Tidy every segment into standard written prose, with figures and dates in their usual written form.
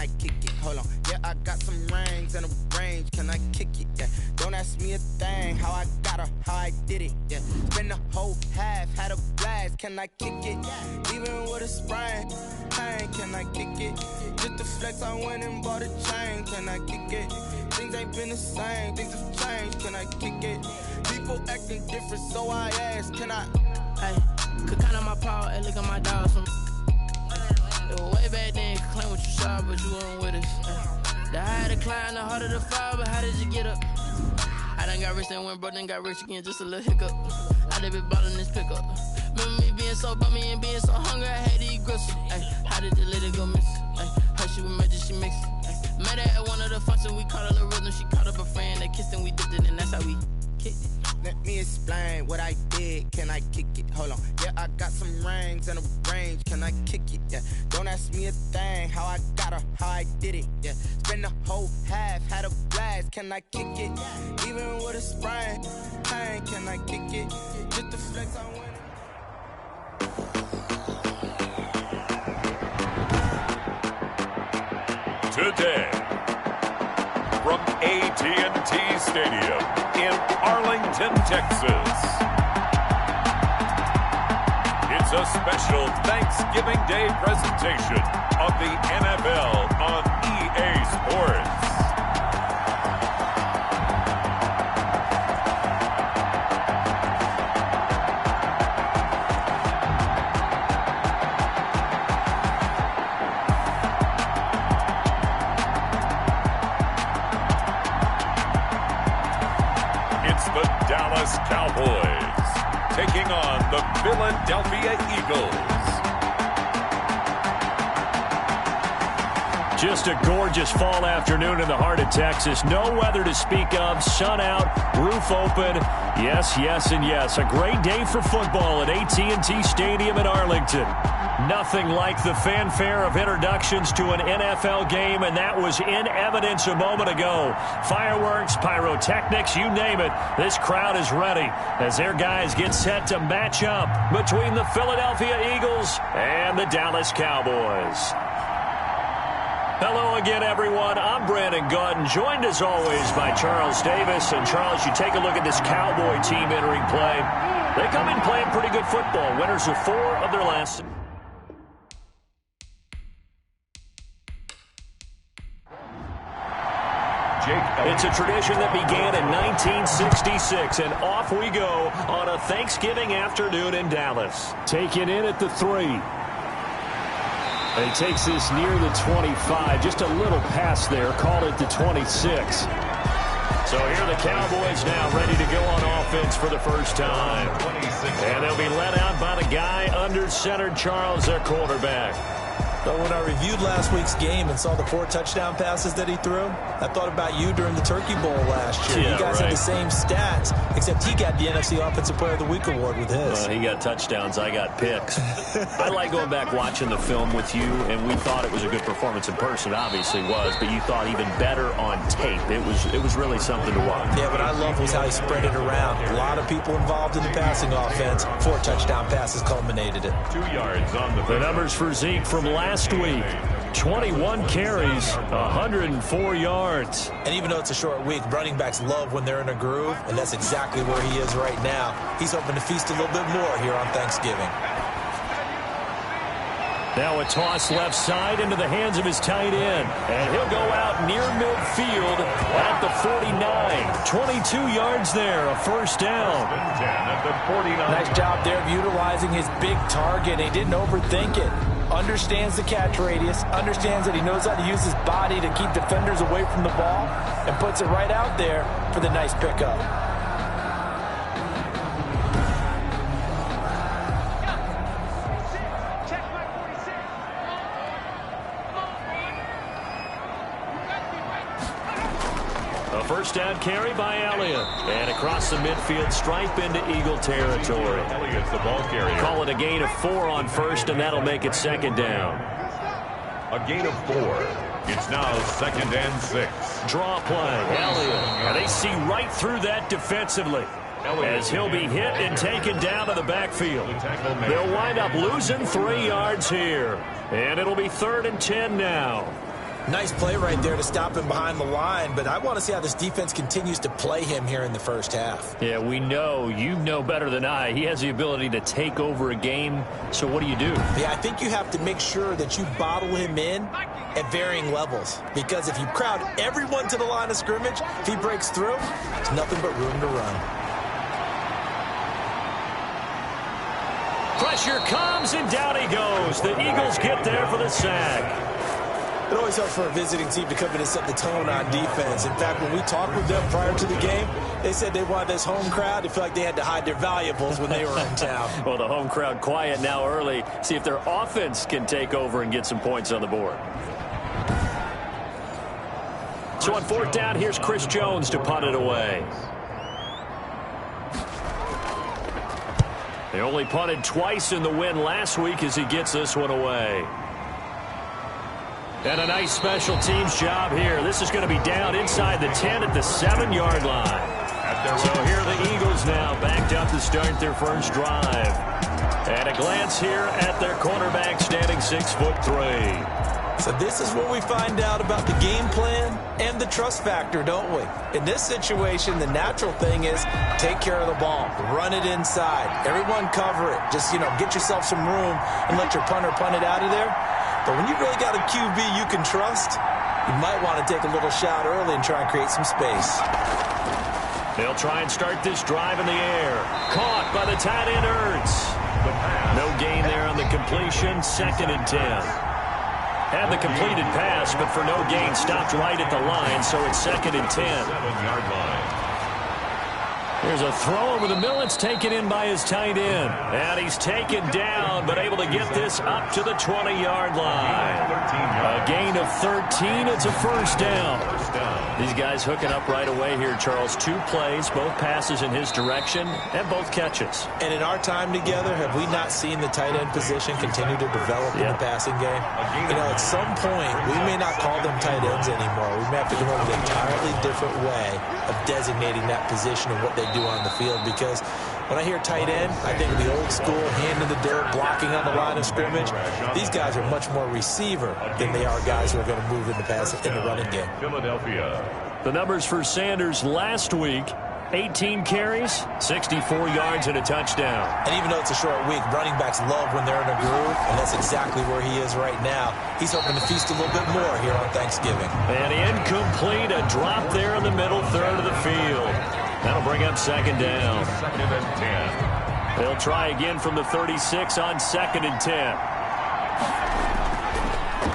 I kick it? Hold on. Yeah, I got some rings and a range. Can I kick it? Yeah. Don't ask me a thing. How I got her, how I did it. Yeah. Spend the whole half, had a blast. Can I kick it? Even with a sprain. Hey, can I kick it? Just the flex, I went and bought a chain. Can I kick it? Things ain't been the same. Things have changed. Can I kick it? People acting different, so I ask. Can I? Hey, could count on my power. Hey, look at my dogs. Way back then, you could claim what you saw, but you weren't with us. The higher the climb, the harder the fall, but how did you get up? I done got rich, then went broke, then got rich again, just a little hiccup. I done been ballin' this pickup. Remember me being so bummy and being so hungry, I had to eat gristle. Ay, how did the lady go miss? Ay, how she was magic, she mixed. Met her at one of the functions, we caught a little rhythm, she caught up a friend, they kissed and we dipped it, and that's how we kicked it. Let me explain what I did. Can I kick it? Hold on. Yeah, I got some rings and a range. Can I kick it? Yeah. Don't ask me a thing. How I got her, how I did it. Yeah. Spend the whole half, had a blast. Can I kick it? Even with a sprain. Hey, can I kick it? Just the flex, I win. Today, from AT&T Stadium in Arlington, Texas, it's a special Thanksgiving Day presentation of the NFL on EA Sports. Dallas Cowboys taking on the Philadelphia Eagles. Just a gorgeous fall afternoon in the heart of Texas. No weather to speak of. Sun out, roof open. Yes, yes, and yes. A great day for football at AT&T Stadium in Arlington. Nothing like the fanfare of introductions to an NFL game, and that was in evidence a moment ago. Fireworks, pyrotechnics, you name it. This crowd is ready as their guys get set to match up between the Philadelphia Eagles and the Dallas Cowboys. Hello again, everyone. I'm Brandon Gaudin, joined as always by Charles Davis. And Charles, you take a look at this Cowboy team entering play. They come in playing pretty good football. Winners of 4 of their last. It's a tradition that began in 1966, and off we go on a Thanksgiving afternoon in Dallas. Taken in at the 3. And he takes this near the 25, just a little pass there, called it the 26. So here the Cowboys now ready to go on offense for the first time. And they'll be led out by the guy under center, Charles, their quarterback. But when I reviewed last week's game and saw the 4 touchdown passes that he threw, I thought about you during the Turkey Bowl last year. Yeah, you guys had the same stats, except he got the NFC Offensive Player of the Week award with his. He got touchdowns. I got picks. I like going back watching the film with you, and we thought it was a good performance in person. It obviously was, but you thought even better on tape. It was really something to watch. Yeah, but I love was how he spread it around. A lot of people involved in the passing offense. 4 touchdown passes culminated it. 2 yards on the numbers for Zeke from last week. 21 carries, 104 yards. And even though it's a short week, running backs love when they're in a groove, and that's exactly where he is right now. He's hoping to feast a little bit more here on Thanksgiving. Now a toss left side into the hands of his tight end. And he'll go out near midfield at the 49. 22 yards there, a first down. Nice job there of utilizing his big target. He didn't overthink it. Understands the catch radius, understands that he knows how to use his body to keep defenders away from the ball, and puts it right out there for the nice pickup. A first down carry by Elliott. And across the midfield stripe into Eagle territory. Elliott's the ball carrier. Call it a gain of 4 on first, and that'll make it second down. A gain of 4. It's now 2nd and 6. Draw play, Elliott. And they see right through that defensively, as he'll be hit and taken down to the backfield. They'll wind up losing 3 yards here. And it'll be 3rd and 10 now. Nice play right there to stop him behind the line, but I want to see how this defense continues to play him here in the first half. Yeah, we know, you know better than I, he has the ability to take over a game, so what do you do? Yeah, I think you have to make sure that you bottle him in at varying levels, because if you crowd everyone to the line of scrimmage, if he breaks through, there's nothing but room to run. Pressure comes, and down he goes. The Eagles get there for the sack. It always helps for a visiting team to come in and set the tone on defense. In fact, when we talked with them prior to the game, they said they wanted this home crowd to feel like they had to hide their valuables when they were in town. Well, the home crowd quiet now early. See if their offense can take over and get some points on the board. So on fourth down, here's Chris Jones to punt it away. They only punted twice in the win last week as he gets this one away. And a nice special teams job here. This is going to be down inside the 10 at the 7-yard line. So here are the Eagles now backed up to start their first drive. And a glance here at their quarterback standing 6'3". So this is where we find out about the game plan and the trust factor, don't we? In this situation, the natural thing is take care of the ball. Run it inside. Everyone cover it. Just, get yourself some room and let your punter punt it out of there. But when you really got a QB you can trust, you might want to take a little shot early and try and create some space. They'll try and start this drive in the air. Caught by the tight end, Ertz. No gain there on the completion. 2nd and 10. Had the completed pass, but for no gain, stopped right at the line, so it's 2nd and 10. 7-yard line. There's a throw over the middle. It's taken in by his tight end. And he's taken down, but able to get this up to the 20-yard line. A gain of 13. It's a first down. These guys hooking up right away here, Charles. 2 plays, both passes in his direction, and both catches. And in our time together, have we not seen the tight end position continue to develop in the passing game? At some point, we may not call them tight ends anymore. We may have to come up with an entirely different way of designating that position and what they do on the field, because when I hear tight end, I think of the old school, hand in the dirt, blocking on the line of scrimmage. These guys are much more receiver than they are guys who are going to move in the running game. Philadelphia. The numbers for Sanders last week: 18 carries, 64 yards, and a touchdown. And even though it's a short week, running backs love when they're in a groove, and that's exactly where he is right now. He's hoping to feast a little bit more here on Thanksgiving. And incomplete, a drop there in the middle third of the field. That'll bring up 2nd down. 2nd and 10. They'll try again from the 36 on 2nd and 10.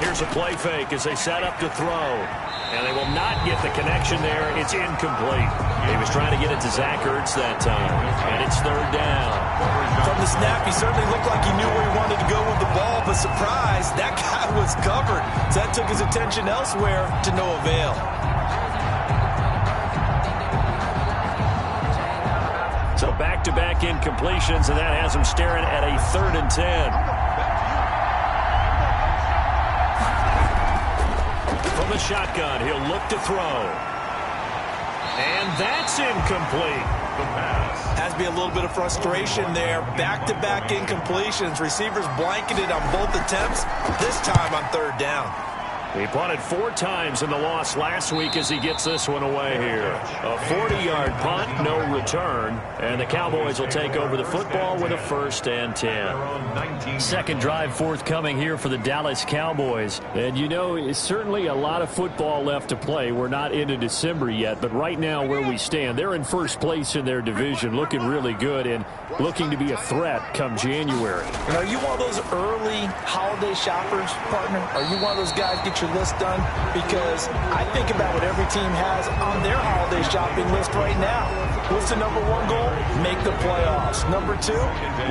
Here's a play fake as they set up to throw. And they will not get the connection there. It's incomplete. He was trying to get it to Zach Ertz that time. And it's 3rd down. From the snap, he certainly looked like he knew where he wanted to go with the ball, but surprise, that guy was covered. So that took his attention elsewhere to no avail. So back-to-back incompletions, and that has him staring at a 3rd and 10. From the shotgun, he'll look to throw. And that's incomplete. The pass. Has to be a little bit of frustration there. Back-to-back incompletions. Receivers blanketed on both attempts. This time on 3rd down. He punted 4 times in the loss last week as he gets this one away here. A 40-yard punt, no return. And the Cowboys will take over the football with a 1st and 10. Second drive forthcoming here for the Dallas Cowboys. And it's certainly a lot of football left to play. We're not into December yet, but right now where we stand, they're in first place in their division, looking really good and looking to be a threat come January. And are you one of those early holiday shoppers, partner? Are you one of those guys get your list done? Because I think about what every team has on their holiday shopping list right now. What's the number 1 goal? Make the playoffs. Number 2,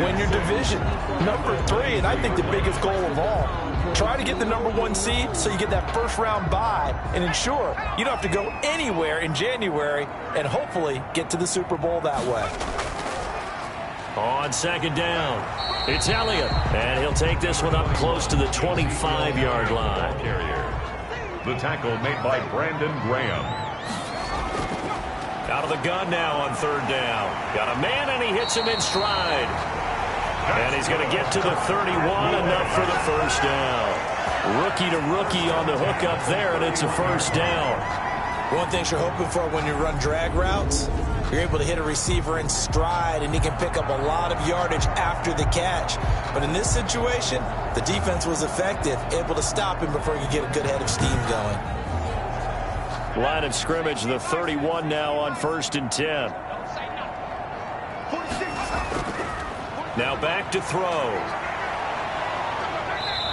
win your division. Number 3, and I think the biggest goal of all, try to get the number 1 seed so you get that first round bye and ensure you don't have to go anywhere in January and hopefully get to the Super Bowl that way. On 2nd down, it's Elliott, and he'll take this one up close to the 25-yard line. The tackle made by Brandon Graham. Out of the gun now on 3rd down. Got a man, and he hits him in stride. And he's going to get to the 31, enough for the first down. Rookie to rookie on the hook up there, and it's a first down. One thing you're hoping for when you run drag routes, you're able to hit a receiver in stride, and he can pick up a lot of yardage after the catch. But in this situation, the defense was effective, able to stop him before he could get a good head of steam going. Line of scrimmage, the 31 now on 1st and 10. Now back to throw.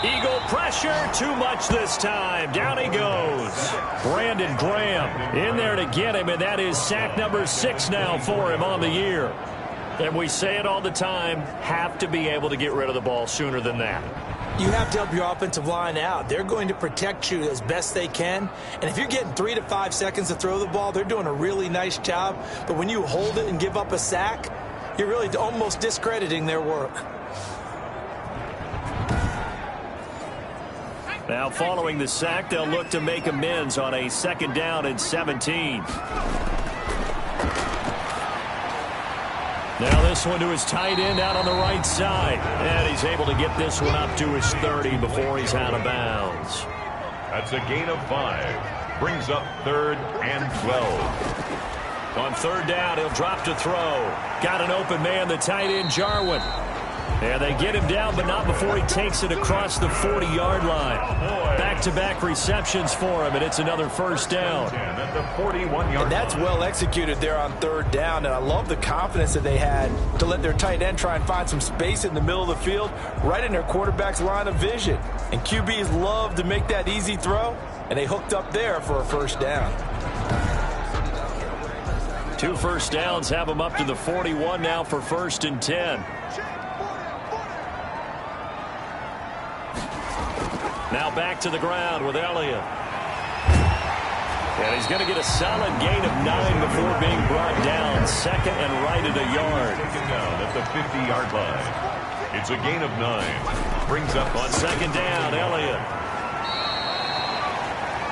Eagle pressure, too much this time. Down he goes. Brandon Graham in there to get him, and that is sack number 6 now for him on the year. And we say it all the time, have to be able to get rid of the ball sooner than that. You have to help your offensive line out. They're going to protect you as best they can. And if you're getting 3 to 5 seconds to throw the ball, they're doing a really nice job. But when you hold it and give up a sack, you're really almost discrediting their work. Now following the sack, they'll look to make amends on a 2nd down and 17. Now this one to his tight end out on the right side. And he's able to get this one up to his 30 before he's out of bounds. That's a gain of 5. Brings up 3rd and 12. On 3rd down, he'll drop to throw. Got an open man, the tight end, Jarwin. And they get him down, but not before he takes it across the 40-yard line. Back-to-back receptions for him, and it's another first down. At the 41-yard And that's well executed there on 3rd down, and I love the confidence that they had to let their tight end try and find some space in the middle of the field, right in their quarterback's line of vision. And QBs love to make that easy throw, and they hooked up there for a first down. 2 first downs have him up to the 41 now for 1st and 10. Now back to the ground with Elliott. And he's going to get a solid gain of 9 before being brought down. 2nd and right at a yard. Taken down at the 50-yard line. It's a gain of 9. Brings up on 2nd down, Elliott.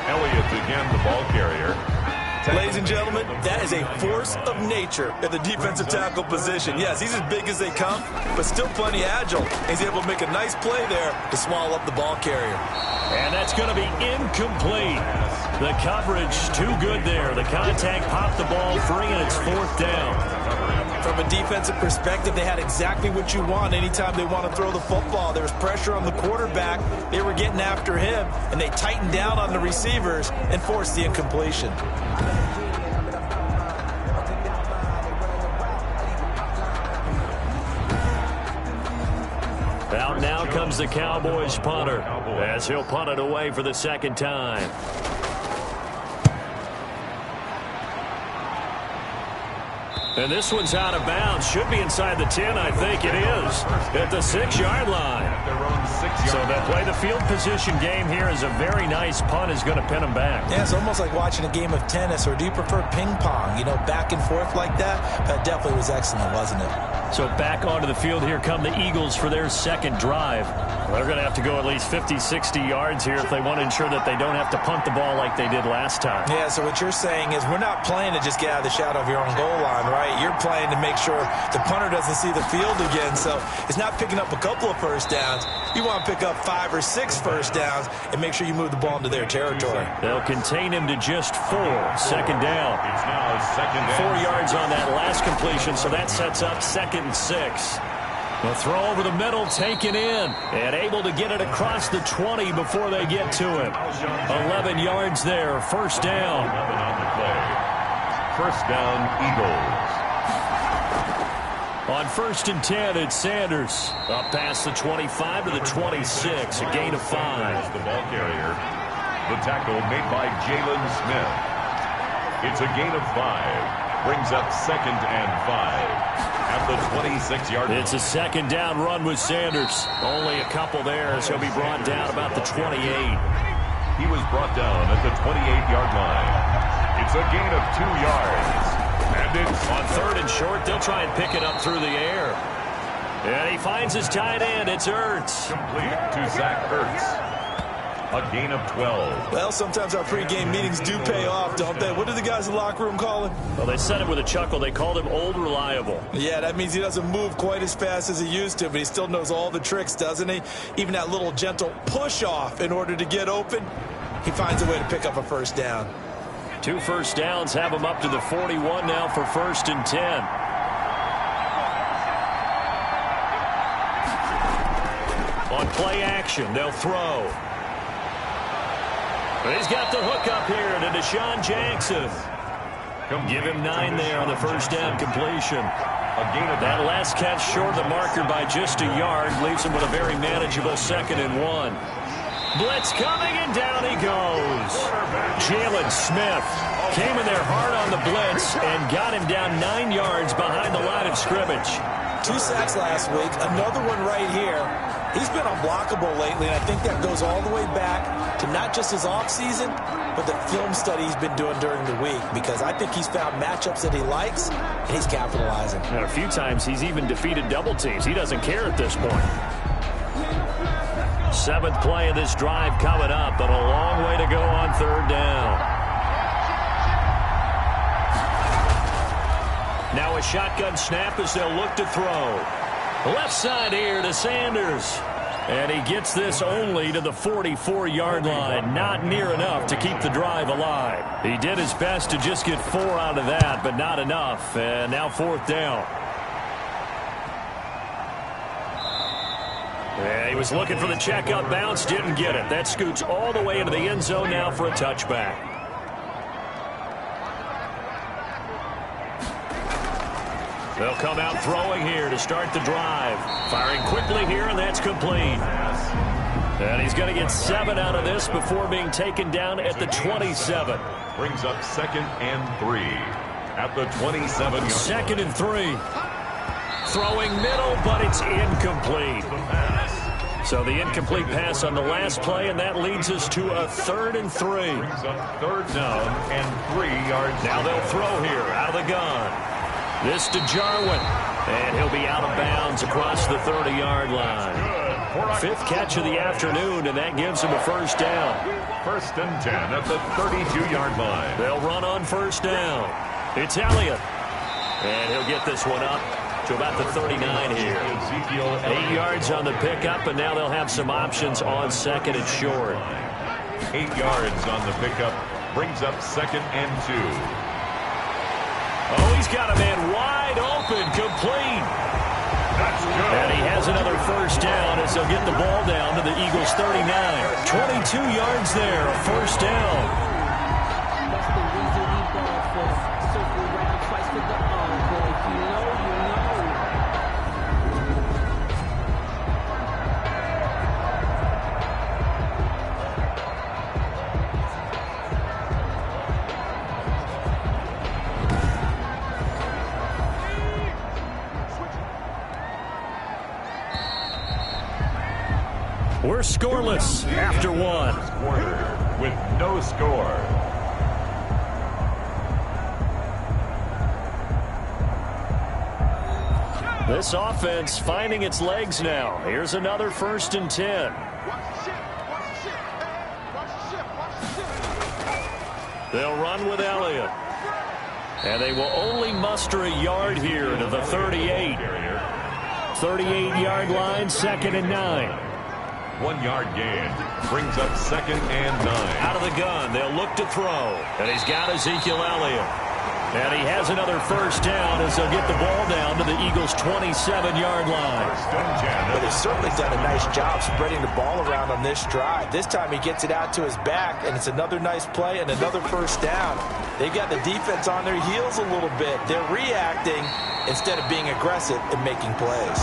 Elliott again, the ball carrier. Ladies and gentlemen, that is a force of nature at the defensive tackle position. Yes, he's as big as they come, but still plenty agile. He's able to make a nice play there to swallow up the ball carrier. And that's going to be incomplete. The coverage too good there. The contact popped the ball free, and it's 4th down. From a defensive perspective, they had exactly what you want anytime they want to throw the football. There was pressure on the quarterback. They were getting after him, and they tightened down on the receivers and forced the incompletion. Out now comes the Cowboys punter as he'll punt it away for the 2nd time. And this one's out of bounds. Should be inside the 10, I think it is. At the 6-yard line. So they'll play the field position game here as a very nice punt is going to pin them back. Yeah, it's almost like watching a game of tennis, or do you prefer ping pong? You know, back and forth like that? That definitely was excellent, wasn't it? So back onto the field here come the Eagles for their 2nd drive. They're going to have to go at least 50, 60 yards here if they want to ensure that they don't have to punt the ball like they did last time. Yeah, so what you're saying is we're not playing to just get out of the shadow of your own goal line, right? You're playing to make sure the punter doesn't see the field again. So it's not picking up a couple of first downs. You want to pick up 5 or 6 first downs and make sure you move the ball into their territory. They'll contain him to just 4. 2nd down. It's now 2nd down. 4 yards on that last completion, so that sets up 2nd and 6. The throw over the middle, taken in, and able to get it across the 20 before they get to him. 11 yards there, 1st down. 11 on the play. 1st down, Eagles. On 1st and 10, it's Sanders. Up past the 25 to the 26, a gain of 5. The ball carrier. The tackle made by Jalen Smith. It's a gain of 5. Brings up 2nd and 5. At the 26-yard line. It's a 2nd down run with Sanders. Only a couple there as he'll be brought down about the 28. He was brought down at the 28-yard line. It's a gain of 2 yards. And it's on 3rd and short. They'll try and pick it up through the air. And he finds his tight end. It's Ertz. Complete to Zach Ertz. A gain of 12. Well, sometimes our pregame meetings do pay off, don't they? What do the guys in the locker room call him? Well, they said it with a chuckle. They called him Old Reliable. Yeah, that means he doesn't move quite as fast as he used to, but he still knows all the tricks, doesn't he? Even that little gentle push-off in order to get open, he finds a way to pick up a first down. 2 first downs have him up to the 41 now for 1st and 10. On play action, they'll throw. But he's got the hook up here to Deshaun Jackson. Give him 9 there on the first down completion. That last catch short of the marker by just a yard leaves him with a very manageable 2nd and 1. Blitz coming, and down he goes. Jalen Smith came in there hard on the blitz and got him down 9 yards behind the line of scrimmage. 2 sacks last week, another one right here. He's been unblockable lately, and I think that goes all the way back to not just his offseason, but the film study he's been doing during the week, because I think he's found matchups that he likes, and he's capitalizing. And a few times he's even defeated double teams. He doesn't care at this point. 7th play of this drive coming up, but a long way to go on 3rd down. Now a shotgun snap as they'll look to throw. Left side here to Sanders. And he gets this only to the 44-yard line. Not near enough to keep the drive alive. He did his best to just get 4 out of that, but not enough. And now 4th down. And he was looking for the check-up bounce, didn't get it. That scoots all the way into the end zone now for a touchback. They'll come out throwing here to start the drive. Firing quickly here, and that's complete. And he's going to get 7 out of this before being taken down at the 27. Brings up 2nd and 3 at the 27. 2nd and 3. Throwing middle, but it's incomplete. So the incomplete pass on the last play, and that leads us to a 3rd and 3. Brings up 3rd down and 3 yards. Now they'll throw here out of the gun. This to Jarwin, and he'll be out of bounds across the 30-yard line. 5th catch of the afternoon, and that gives him a first down. 1st and 10 at the 32-yard line. They'll run on first down. It's Elliott, and he'll get this one up to about the 39 here. 8 yards on the pickup, and now they'll have some options on 2nd and short. 8 yards on the pickup, brings up 2nd and 2. Oh, he's got a man wide open, complete. That's good. And he has another first down as they'll get the ball down to the Eagles' 39. 22 yards there, a first down. We're scoreless after 1. Quarter with no score. This offense finding its legs now. Here's another 1st and 10. They'll run with Elliott. And they will only muster a yard here to the 38. 38-yard line, 2nd and 9. 1 yard gain. Brings up 2nd and 9. Out of the gun, they'll look to throw. And he's got Ezekiel Elliott. And he has another first down as they'll get the ball down to the Eagles' 27-yard line. But he's certainly done a nice job spreading the ball around on this drive. This time he gets it out to his back, and it's another nice play and another first down. They've got the defense on their heels a little bit. They're reacting instead of being aggressive and making plays.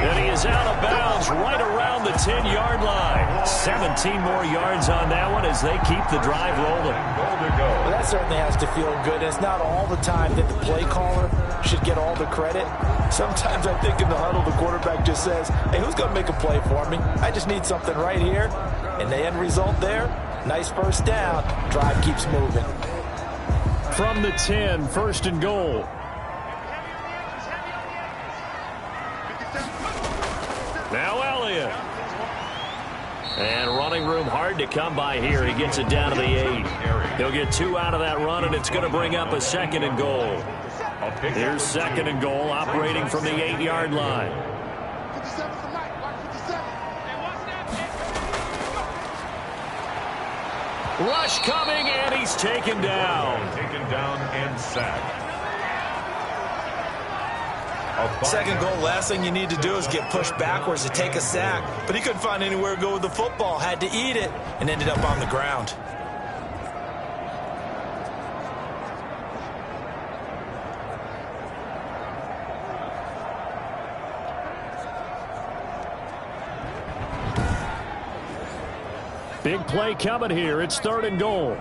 And he is out of bounds right around the 10-yard line. 17 more yards on that one as they keep the drive rolling. Well, that certainly has to feel good. It's not all the time that the play caller should get all the credit. Sometimes I think in the huddle the quarterback just says, hey, who's going to make a play for me? I just need something right here. And the end result there, nice first down. Drive keeps moving. From the 10, 1st and goal. Now Elliott. And running room hard to come by here. He gets it down to the 8. He'll get 2 out of that run, and it's going to bring up a 2nd and goal. Here's 2nd and goal, operating from the 8-yard line. Rush coming, and he's taken down. Taken down and sacked. 2nd goal, last thing you need to do is get pushed backwards to take a sack. But he couldn't find anywhere to go with the football, had to eat it, and ended up on the ground. Big play coming here. It's 3rd and goal.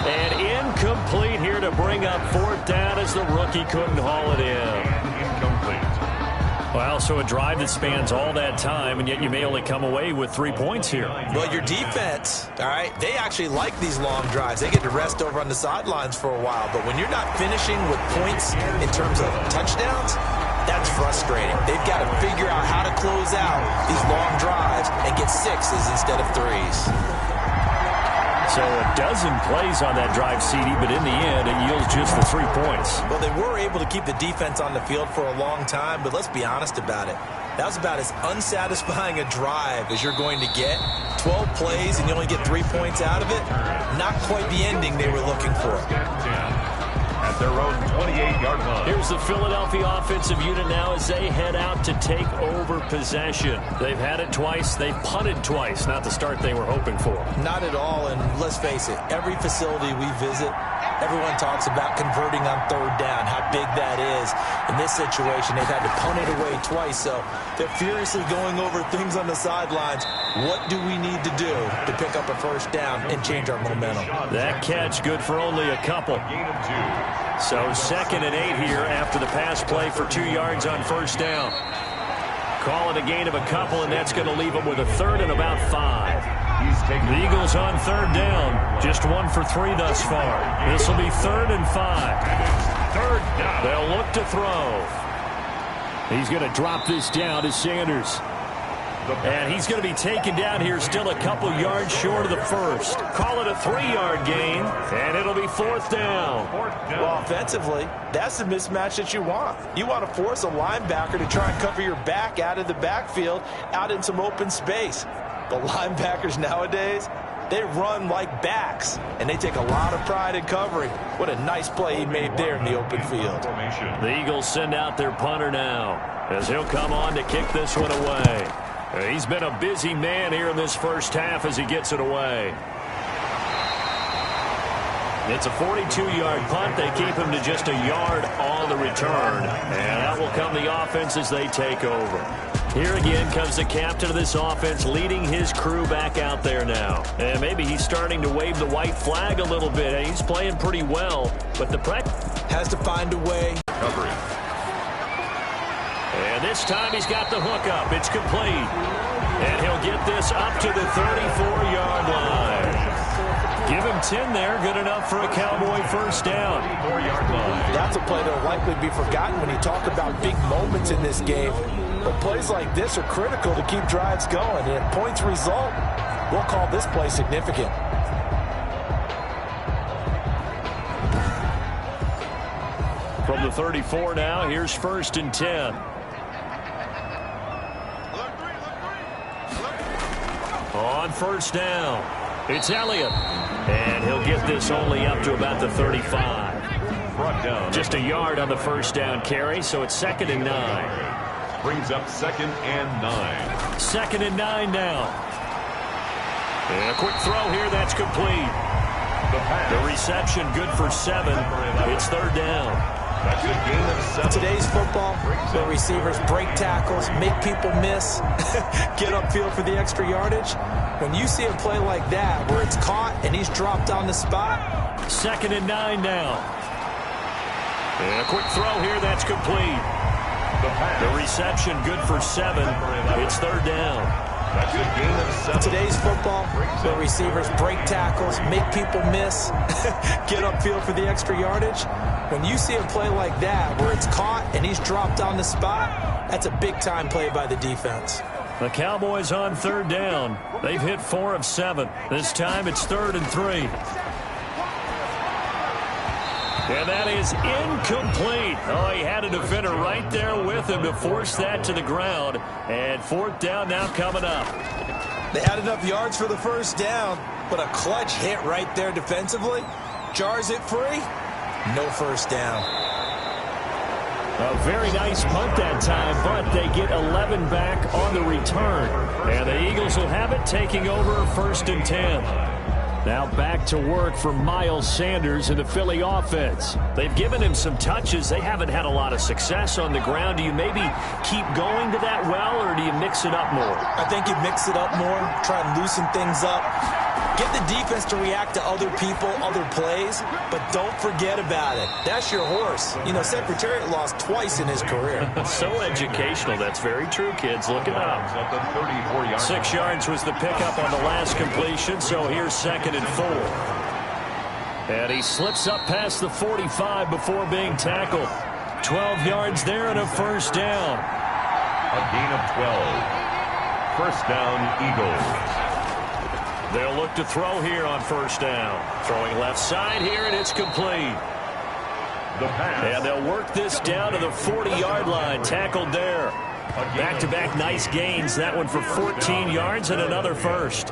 And incomplete here to bring up 4th down as the rookie couldn't haul it in. Incomplete. Well, so a drive that spans all that time, and yet you may only come away with 3 points here. Well, your defense, all right, they actually like these long drives. They get to rest over on the sidelines for a while. But when you're not finishing with points in terms of touchdowns, that's frustrating. They've got to figure out how to close out these long drives and get 6s instead of 3s. So a dozen plays on that drive, CD, but in the end, it yields just the 3 points. Well, they were able to keep the defense on the field for a long time, but let's be honest about it. That was about as unsatisfying a drive as you're going to get. 12 plays and you only get 3 points out of it. Not quite the ending they were looking for. At their own 28-yard line. Here's the Philadelphia offensive unit now as they head out to take over possession. They've had it twice. They've punted twice. Not the start they were hoping for. Not at all, and let's face it, every facility we visit, everyone talks about converting on 3rd down, how big that is. In this situation, they've had to punt it away twice, so they're furiously going over things on the sidelines. What do we need to do to pick up a 1st down and change our momentum? That catch good for only a couple. Gain of 2. So 2nd and 8 here after the pass play for 2 yards on 1st down. Call it a gain of a couple, and that's going to leave them with a 3rd and about 5. The Eagles on 3rd down. Just 1 for 3 thus far. This will be 3rd and 5. 3rd down. They'll look to throw. He's going to drop this down to Sanders. And he's going to be taken down here still a couple yards short of the 1st. Call it a 3-yard gain, and it'll be 4th down. Well, offensively, that's the mismatch that you want. You want to force a linebacker to try and cover your back out of the backfield, out in some open space. The linebackers nowadays, they run like backs, and they take a lot of pride in covering. What a nice play he made there in the open field. The Eagles send out their punter now, as he'll come on to kick this one away. He's been a busy man here in this 1st half as he gets it away. It's a 42-yard punt. They keep him to just a yard on the return. And out will come the offense as they take over. Here again comes the captain of this offense leading his crew back out there now. And maybe he's starting to wave the white flag a little bit. He's playing pretty well, but the has to find a way. Recovery. And this time he's got the hook up. It's complete. And he'll get this up to the 34-yard line. Give him 10 there. Good enough for a Cowboy 1st down. 4-yard line. That's a play that will likely be forgotten when you talk about big moments in this game. But plays like this are critical to keep drives going. And if points result, we'll call this play significant. From the 34 now, here's 1st and 10. On 1st down, it's Elliott. And he'll get this only up to about the 35. Brought down. Just a yard on the 1st down carry, so it's 2nd and 9. Brings up 2nd and 9. 2nd and 9 now. And a quick throw here, that's complete. The reception good for 7. It's 3rd down. That's a gain of 7. Today's football, where receivers break tackles, make people miss, get upfield for the extra yardage. When you see a play like that, where it's caught and he's dropped on the spot. 2nd and 9 now. And a quick throw here, that's complete. The reception good for 7. It's 3rd down. That's a gain of 7. Today's football, where receivers break tackles, make people miss, get upfield for the extra yardage. When you see a play like that, where it's caught and he's dropped on the spot, that's a big-time play by the defense. The Cowboys on 3rd down. They've hit 4 of 7. This time it's 3rd and 3. And that is incomplete. Oh, he had a defender right there with him to force that to the ground. And 4th down now coming up. They had enough yards for the 1st down, but a clutch hit right there defensively. Jars it free. No 1st down. A very nice punt that time, but they get 11 back on the return. And the Eagles will have it, taking over 1st and 10. Now back to work for Miles Sanders in the Philly offense. They've given him some touches. They haven't had a lot of success on the ground. Do you maybe keep going to that well, or do you mix it up more? I think you mix it up more, try and loosen things up. Get the defense to react to other people, other plays, but don't forget about it. That's your horse. You know, Secretariat lost twice in his career. So educational. That's very true, kids. Look it up. 6 yards was the pickup on the last completion, so here's 2nd and 4. And he slips up past the 45 before being tackled. 12 yards there and a 1st down. A gain of 12. 1st down, Eagles. They'll look to throw here on 1st down. Throwing left side here, and it's complete. The pass. And they'll work this down to the 40-yard line. Tackled there. Back-to-back nice gains. That one for 14 yards and another 1st.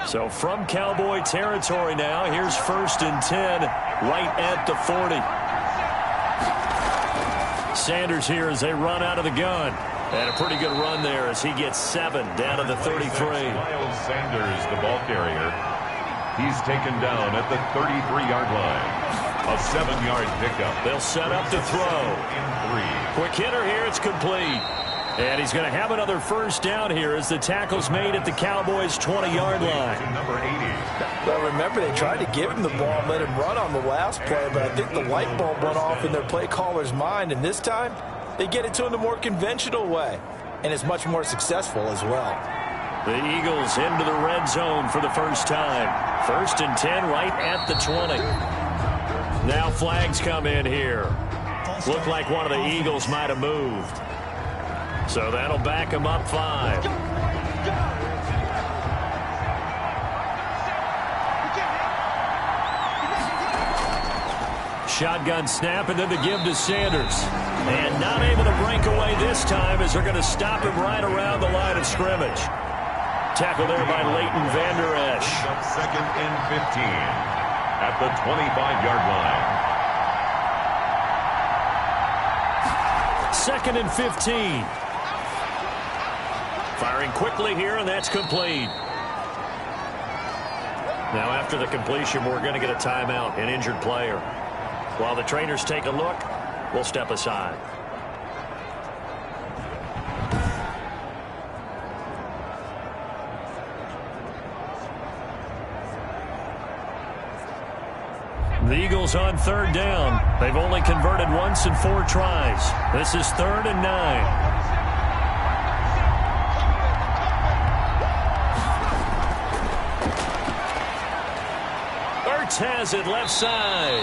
So from Cowboy territory now, here's 1st and 10 right at the 40. Sanders here as they run out of the gun. And a pretty good run there as he gets 7 down to the 33. Miles Sanders, the ball carrier. He's taken down at the 33-yard line. A 7-yard pickup. They'll set up to throw. Quick hitter here. It's complete. And he's going to have another 1st down here as the tackle's made at the Cowboys' 20-yard line. Number 80. Well, remember, they tried to give him the ball and let him run on the last play, but I think the light bulb went off in their play caller's mind, and this time they get it to him the more conventional way, and it's much more successful as well. The Eagles into the red zone for the first time. 1st and 10 right at the 20. Now flags come in here. Looked like one of the Eagles might have moved. So that'll back them up 5. Shotgun snap, and then the give to Sanders. And not able to break away this time as they're going to stop him right around the line of scrimmage. Tackle there by Leighton Vander Esch. 2nd and 15 at the 25-yard line. 2nd and 15. Firing quickly here, and that's complete. Now after the completion, we're going to get a timeout, an injured player. While the trainers take a look, we'll step aside. The Eagles on 3rd down. They've only converted once in 4 tries. This is 3rd and 9. Has it left side.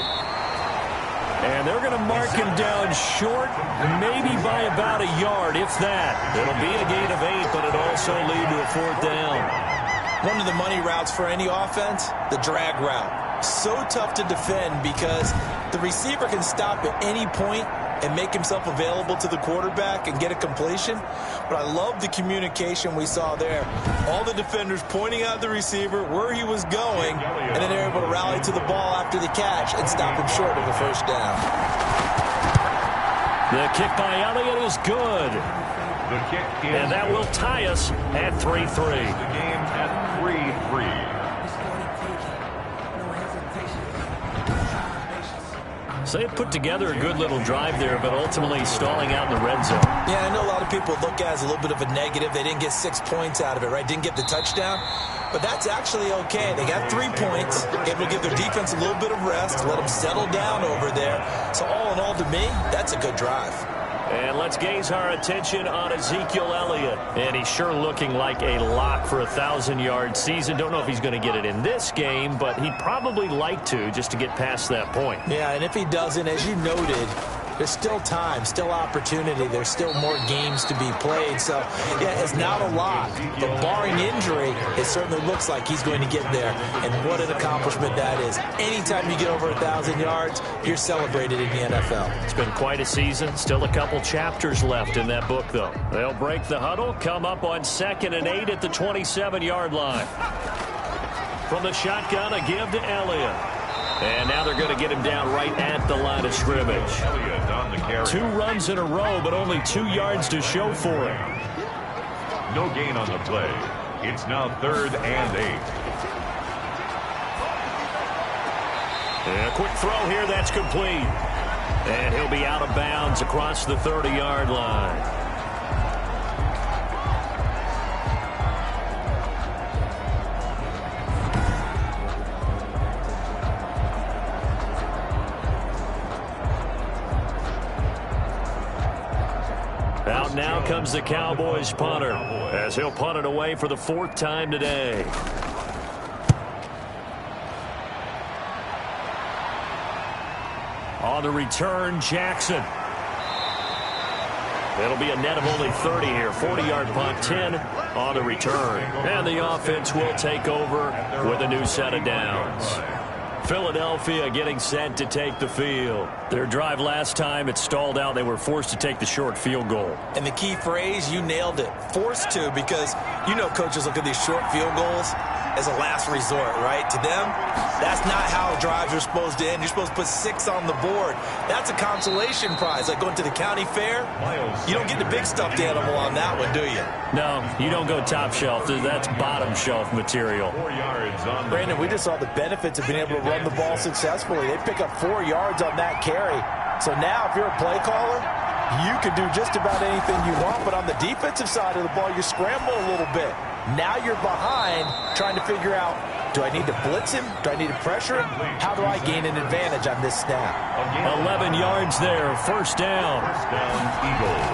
And they're going to mark him down short, maybe by about a yard, if that. It'll be a gain of 8, but it'll also lead to a 4th down. One of the money routes for any offense, the drag route. So tough to defend because the receiver can stop at any point and make himself available to the quarterback and get a completion. But I love the communication we saw there. All the defenders pointing out the receiver, where he was going, and then they're able to rally to the ball after the catch and stop him short of the 1st down. The kick by Elliott is good. The kick is and that will tie us at 3-3. The game at 3-3. So they put together a good little drive there, but ultimately stalling out in the red zone. Yeah, I know a lot of people look at it as a little bit of a negative. They didn't get 6 points out of it, right? Didn't get the touchdown. But that's actually okay. They got 3 points, able to give their defense a little bit of rest, let them settle down over there. So all in all, to me, that's a good drive. And let's gaze our attention on Ezekiel Elliott. And he's sure looking like a lock for a 1,000-yard season. Don't know if he's going to get it in this game, but he'd probably like to just to get past that point. Yeah, and if he doesn't, as you noted, there's still time, still opportunity. There's still more games to be played. So, yeah, it's not a lot. But barring injury, it certainly looks like he's going to get there. And what an accomplishment that is. Anytime you get over 1,000 yards, you're celebrated in the NFL. It's been quite a season. Still a couple chapters left in that book, though. They'll break the huddle, come up on 2nd and 8 at the 27-yard line. From the shotgun, a give to Elliott. And now they're going to get him down right at the line of scrimmage. 2 runs in a row, but only 2 yards to show for it. No gain on the play. It's now 3rd and 8. And a quick throw here, that's complete. And he'll be out of bounds across the 30-yard line. Out now comes the Cowboys punter as he'll punt it away for the 4th time today. On the return, Jackson. It'll be a net of only 30 here. 40-yard punt, 10 on the return. And the offense will take over with a new set of downs. Philadelphia getting set to take the field. Their drive last time, it stalled out. They were forced to take the short field goal. And the key phrase, you nailed it. Forced to, because you know coaches look at these short field goals as a last resort, right? To them, that's not how drives are supposed to end. You're supposed to put 6 on the board. That's a consolation prize, like going to the county fair. You don't get the big stuffed animal on that one, do you? No, you don't go top shelf. That's bottom shelf material. 4 yards on Brandon, we just saw the benefits of being able to run the ball successfully. They pick up 4 yards on that carry. So now, if you're a play caller, you can do just about anything you want. But on the defensive side of the ball, you scramble a little bit. Now you're behind, trying to figure out, do I need to blitz him? Do I need to pressure him? How do I gain an advantage on this snap? 11 yards there, 1st down. 1st down, Eagles.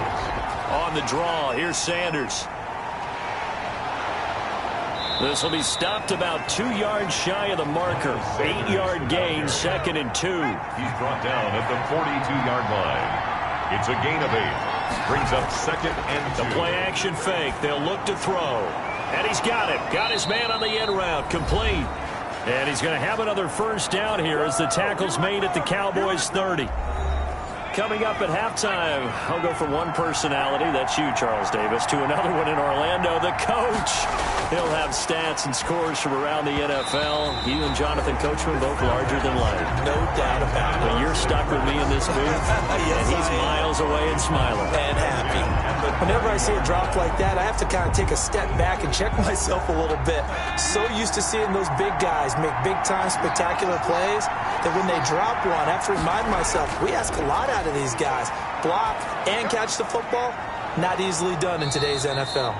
On the draw, here's Sanders. This will be stopped about 2 yards shy of the marker. 8-yard gain, 2nd and 2. He's brought down at the 42-yard line. It's a gain of 8. Brings up 2nd and 2. The play action fake. They'll look to throw. And he's got it. Got his man on the end route. Complete. And he's going to have another 1st down here as the tackle's made at the Cowboys 30. Coming up at halftime, I'll go from one personality, that's you, Charles Davis, to another one in Orlando, the coach. He'll have stats and scores from around the NFL. You and Jonathan Coachman both larger than life. No doubt about it. But you're stuck with me in this booth, Yes, and he's miles away and smiling. And happy. Whenever I see a drop like that, I have to kind of take a step back and check myself a little bit. So used to seeing those big guys make big-time spectacular plays that when they drop one, I have to remind myself, we ask a lot out of these guys. Block and catch the football, not easily done in today's NFL.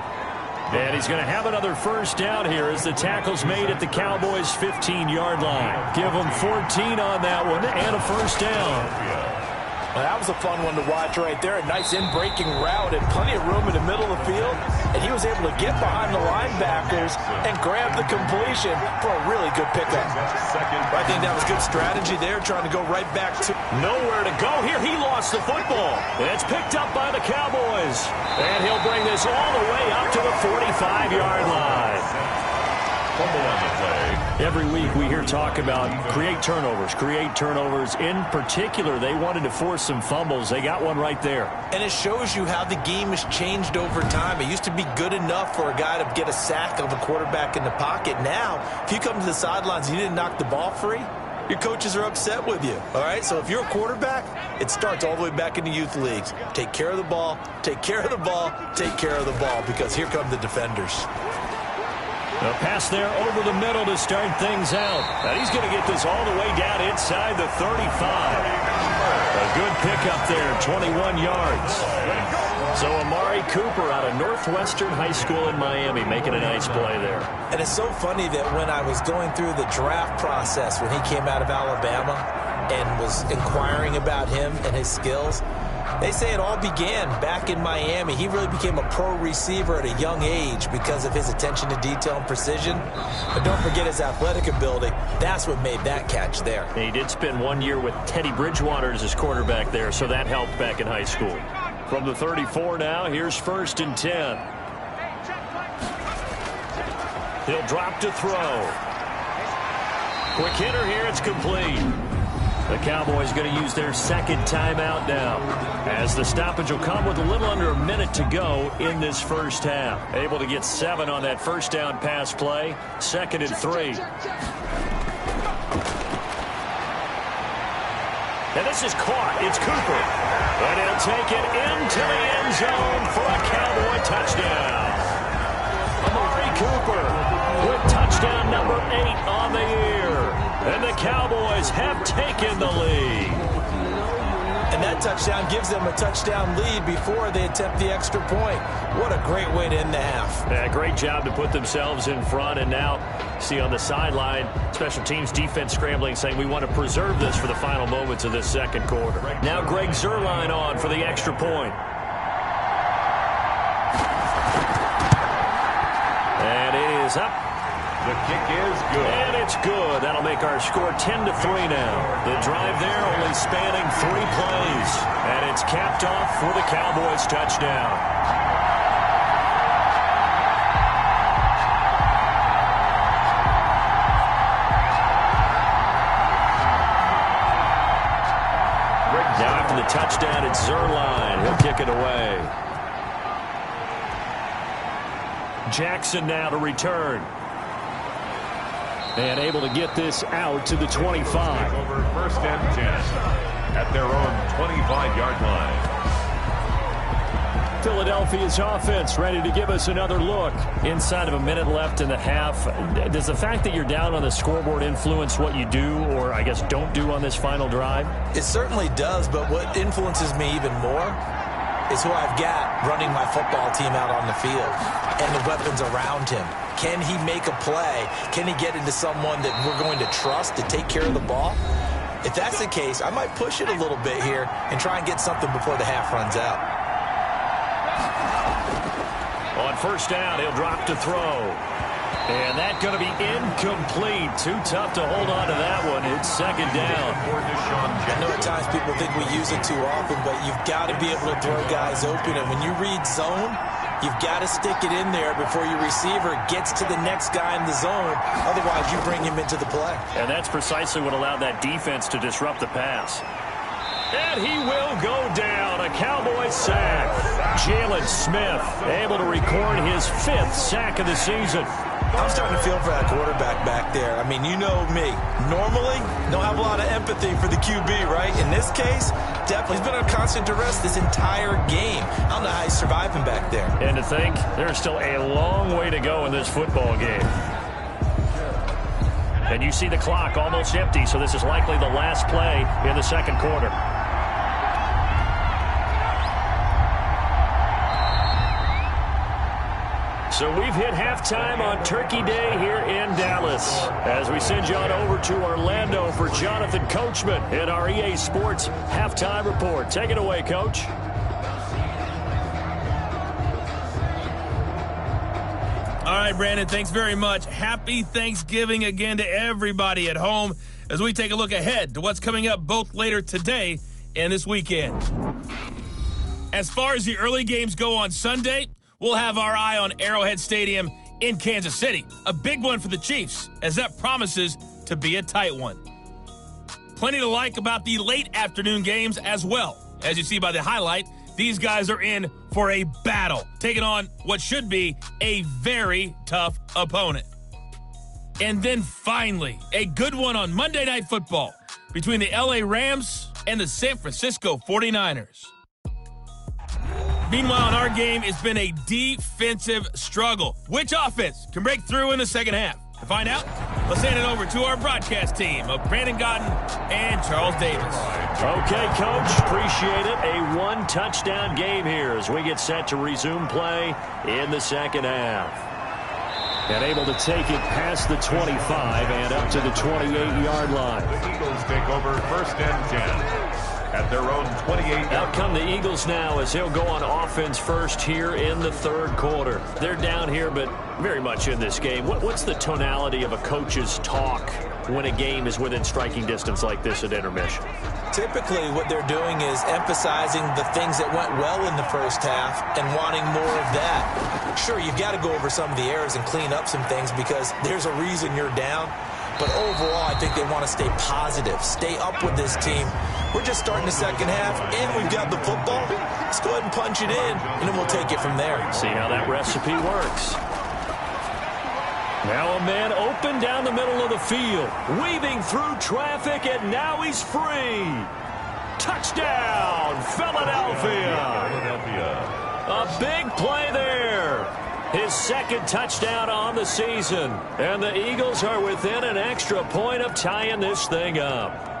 And he's going to have another 1st down here as the tackle's made at the Cowboys' 15-yard line. Give him 14 on that one and a 1st down. Well, that was a fun one to watch right there. A nice in-breaking route and plenty of room in the middle of the field. And he was able to get behind the linebackers and grab the completion for a really good pickup. I think that was good strategy there, trying to go right back to... Nowhere to go here. He lost the football. It's picked up by the Cowboys. And he'll bring this all the way up to the 45-yard line. Fumble on the play. Every week we hear talk about create turnovers. In particular, they wanted to force some fumbles. They got one right there. And it shows you how the game has changed over time. It used to be good enough for a guy to get a sack of a quarterback in the pocket. Now, if you come to the sidelines and you didn't knock the ball free, your coaches are upset with you. All right, so if you're a quarterback, it starts all the way back in the youth leagues. Take care of the ball, take care of the ball, take care of the ball, because here come the defenders. A pass there over the middle to start things out. And he's going to get this all the way down inside the 35. A good pickup there, 21 yards. So Amari Cooper out of Northwestern High School in Miami making a nice play there. And it's so funny that when I was going through the draft process when he came out of Alabama and was inquiring about him and his skills, They say it all began back in Miami. He really became a pro receiver at a young age because of his attention to detail and precision. But don't forget his athletic ability. That's what made that catch there. He did spend 1 year with Teddy Bridgewater as his quarterback there, so that helped back in high school. From the 34 now, here's 1st and 10. He'll drop to throw. Quick hitter here, it's complete. The Cowboys going to use their second timeout now, as the stoppage will come with a little under a minute to go in this first half. Able to get 7 on that first down pass play. 2nd and 3. And this is caught. It's Cooper. And he'll take it into the end zone for a Cowboy touchdown. Amari Cooper with touchdown number 8 on the year. And the Cowboys have taken the lead. And that touchdown gives them a touchdown lead before they attempt the extra point. What a great way to end the half. Yeah, great job to put themselves in front. And now, see on the sideline, special teams defense scrambling, saying we want to preserve this for the final moments of this second quarter. Now Greg Zuerlein on for the extra point. And it is up. The kick is good. And it's good. That'll make our score 10-3 now. The drive there only spanning 3 plays. And it's capped off for the Cowboys touchdown. Now after the touchdown, it's Zuerlein. He'll kick it away. Jackson now to return. And able to get this out to the 25. Over 1st and 10 at their own 25-yard line. Philadelphia's offense ready to give us another look. Inside of a minute left in the half. Does the fact that you're down on the scoreboard influence what you do, or I guess don't do on this final drive? It certainly does, but what influences me even more is who I've got running my football team out on the field and the weapons around him. Can he make a play? Can he get into someone that we're going to trust to take care of the ball? If that's the case, I might push it a little bit here and try and get something before the half runs out. On 1st down, he'll drop to throw. And that's going to be incomplete. Too tough to hold on to that one. It's 2nd down. I know at times people think we use it too often, but you've got to be able to throw guys open. And when you read zone, you've got to stick it in there before your receiver gets to the next guy in the zone. Otherwise, you bring him into the play. And that's precisely what allowed that defense to disrupt the pass. And he will go down. A Cowboys sack. Jalen Smith able to record his 5th sack of the season. I'm starting to feel for that quarterback back there. I mean, you know me. Normally, don't have a lot of empathy for the QB, right? In this case, definitely. He's been on constant duress this entire game. I don't know how he's surviving back there. And to think, there's still a long way to go in this football game. And you see the clock almost empty, so this is likely the last play in the second quarter. So we've hit halftime on Turkey Day here in Dallas. As we send you on over to Orlando for Jonathan Coachman in our EA Sports Halftime Report. Take it away, Coach. All right, Brandon, thanks very much. Happy Thanksgiving again to everybody at home as we take a look ahead to what's coming up both later today and this weekend. As far as the early games go on Sunday, we'll have our eye on Arrowhead Stadium in Kansas City. A big one for the Chiefs, as that promises to be a tight one. Plenty to like about the late afternoon games as well. As you see by the highlight, these guys are in for a battle, taking on what should be a very tough opponent. And then finally, a good one on Monday Night Football between the LA Rams and the San Francisco 49ers. Meanwhile, in our game, it's been a defensive struggle. Which offense can break through in the second half? To find out, let's hand it over to our broadcast team of Brandon Gaudin and Charles Davis. Okay, Coach, appreciate it. A 1-touchdown game here as we get set to resume play in the second half. And able to take it past the 25 and up to the 28-yard line. The Eagles take over 1st and 10. at their own 28. Out come the Eagles now as he'll go on offense first here in the third quarter. They're down here, but very much in this game. What's the tonality of a coach's talk when a game is within striking distance like this at intermission? Typically, what they're doing is emphasizing the things that went well in the first half and wanting more of that. Sure, you've got to go over some of the errors and clean up some things because there's a reason you're down. But overall, I think they want to stay positive, stay up with this team. We're just starting the second half, and we've got the football. Let's go ahead and punch it in, and then we'll take it from there. See how that recipe works. Now a man open down the middle of the field, weaving through traffic, and now he's free. Touchdown, Philadelphia. A big play there. His second touchdown on the season. And the Eagles are within an extra point of tying this thing up.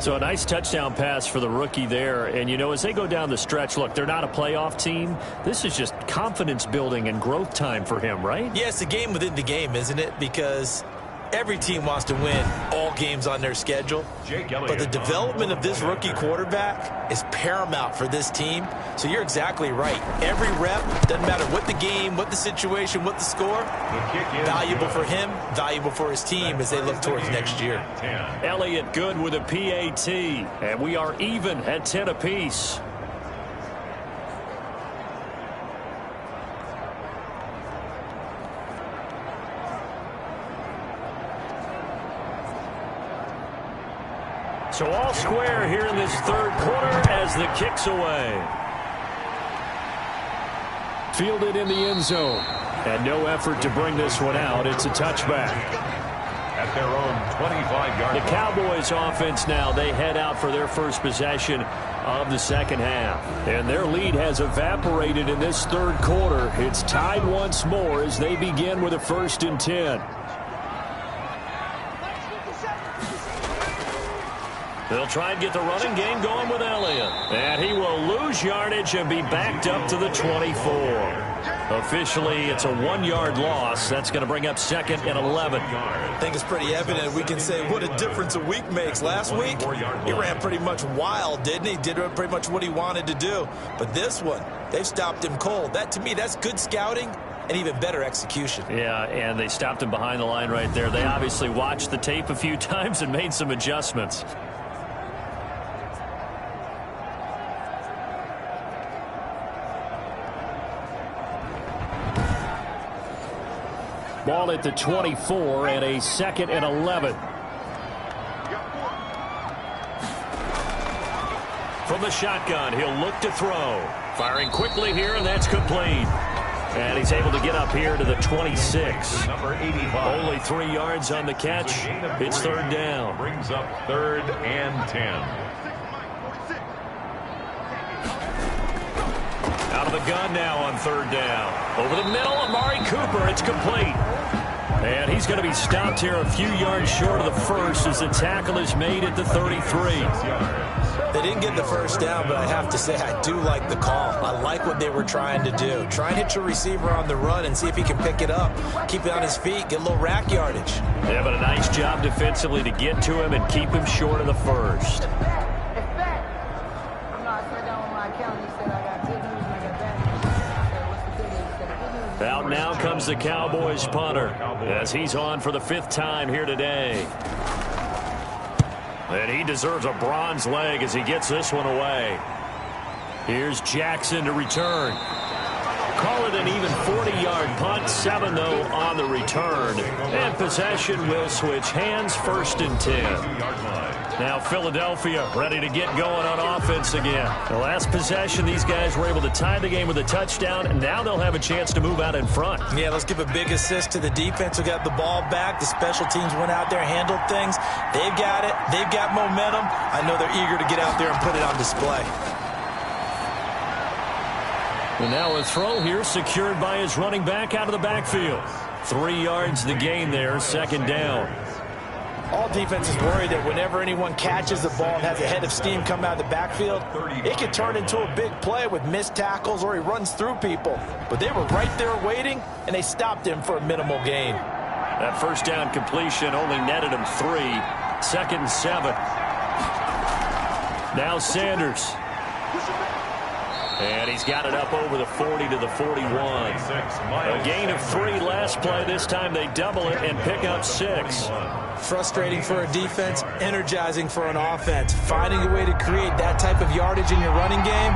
So a nice touchdown pass for the rookie there. And, you know, as they go down the stretch, look, they're not a playoff team. This is just confidence building and growth time for him, right? Yeah, it's a game within the game, isn't it? Because every team wants to win all games on their schedule. But the development of this rookie quarterback is paramount for this team. So you're exactly right. Every rep, doesn't matter what the game, what the situation, what the score, valuable for him, valuable for his team as they look towards next year. Elliott good with a PAT. And we are even at 10 apiece. So all square here in this third quarter as the kick's away. Fielded in the end zone. And no effort to bring this one out. It's a touchback. At their own 25-yard line. The Cowboys offense now, they head out for their first possession of the second half. And their lead has evaporated in this third quarter. It's tied once more as they begin with a 1st and 10. They'll try and get the running game going with Elliott. And he will lose yardage and be backed up to the 24. Officially, it's a 1-yard loss. That's going to bring up 2nd and 11. I think it's pretty evident. We can say what a difference a week makes. Last week, he ran pretty much wild, didn't he? Did pretty much what he wanted to do. But this one, they've stopped him cold. That, to me, that's good scouting and even better execution. Yeah, and they stopped him behind the line right there. They obviously watched the tape a few times and made some adjustments. Ball at the 24 and a 2nd and 11. From the shotgun, he'll look to throw. Firing quickly here, and that's complete. And he's able to get up here to the 26. Number 85. Only 3 yards on the catch. It's 3rd down. Brings up 3rd and 10. Out of the gun now on 3rd down. Over the middle, Amari Cooper. It's complete. And he's going to be stopped here a few yards short of the first as the tackle is made at the 33. They didn't get the first down, but I have to say I do like the call. I like what they were trying to do. Try and hit your receiver on the run and see if he can pick it up. Keep it on his feet, get a little rack yardage. Yeah, but a nice job defensively to get to him and keep him short of the first. Out now comes the Cowboys punter as he's on for the 5th time here today. And he deserves a bronze leg as he gets this one away. Here's Jackson to return. Call it an even 40-yard punt. 7, though, on the return. And possession will switch hands. 1st and 10. Now Philadelphia ready to get going on offense again. The last possession, these guys were able to tie the game with a touchdown, and now they'll have a chance to move out in front. Yeah, let's give a big assist to the defense who got the ball back. The special teams went out there, handled things. They've got it. They've got momentum. I know they're eager to get out there and put it on display. And now a throw here secured by his running back out of the backfield. 3 yards the gain there, 2nd down. All defenses worry that whenever anyone catches the ball and has a head of steam come out of the backfield, it can turn into a big play with missed tackles or he runs through people. But they were right there waiting, and they stopped him for a minimal gain. That 1st down completion only netted him 3. 2nd and 7. Now Sanders. And he's got it up over the 40 to the 41. A gain of 3 last play. This time they double it and pick up 6. Frustrating for a defense, energizing for an offense. Finding a way to create that type of yardage in your running game,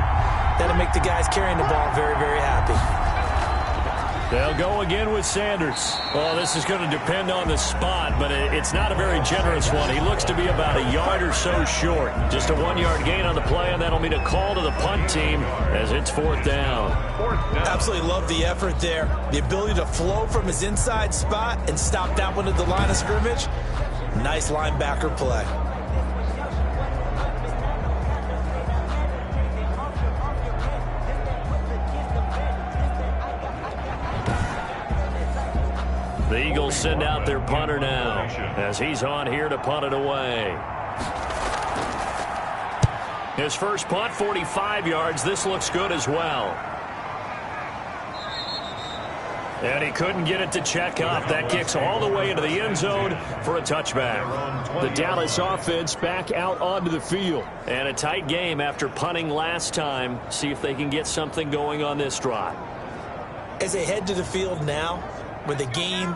that'll make the guys carrying the ball very, very happy. They'll go again with Sanders. Well, this is going to depend on the spot, but it's not a very generous one. He looks to be about a yard or so short. Just a 1-yard gain on the play, and that'll mean a call to the punt team as it's 4th down. Absolutely love the effort there. The ability to flow from his inside spot and stop that one at the line of scrimmage. Nice linebacker play. The Eagles send out their punter now as he's on here to punt it away. His first punt, 45 yards. This looks good as well. And he couldn't get it to check up. That kicks all the way into the end zone for a touchback. The Dallas offense back out onto the field. And a tight game after punting last time. See if they can get something going on this drive. As they head to the field now, with the game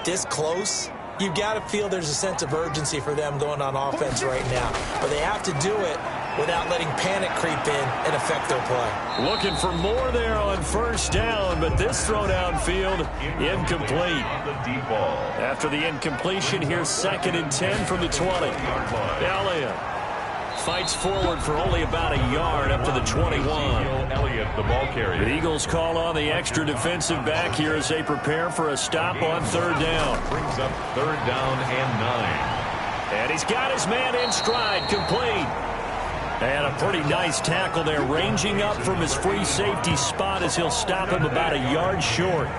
this close, you've got to feel there's a sense of urgency for them going on offense right now. But they have to do it without letting panic creep in and affect their play. Looking for more there on 1st down, but this throw downfield incomplete. After the incompletion, here's 2nd and 10 from the 20. Elliott fights forward for only about a yard up to the 21. Elliott, the ball carrier. The Eagles call on the extra defensive back here as they prepare for a stop on 3rd down. Brings up 3rd down and 9. And he's got his man in stride, complete. And a pretty nice tackle there, ranging up from his free safety spot as he'll stop him about a yard short.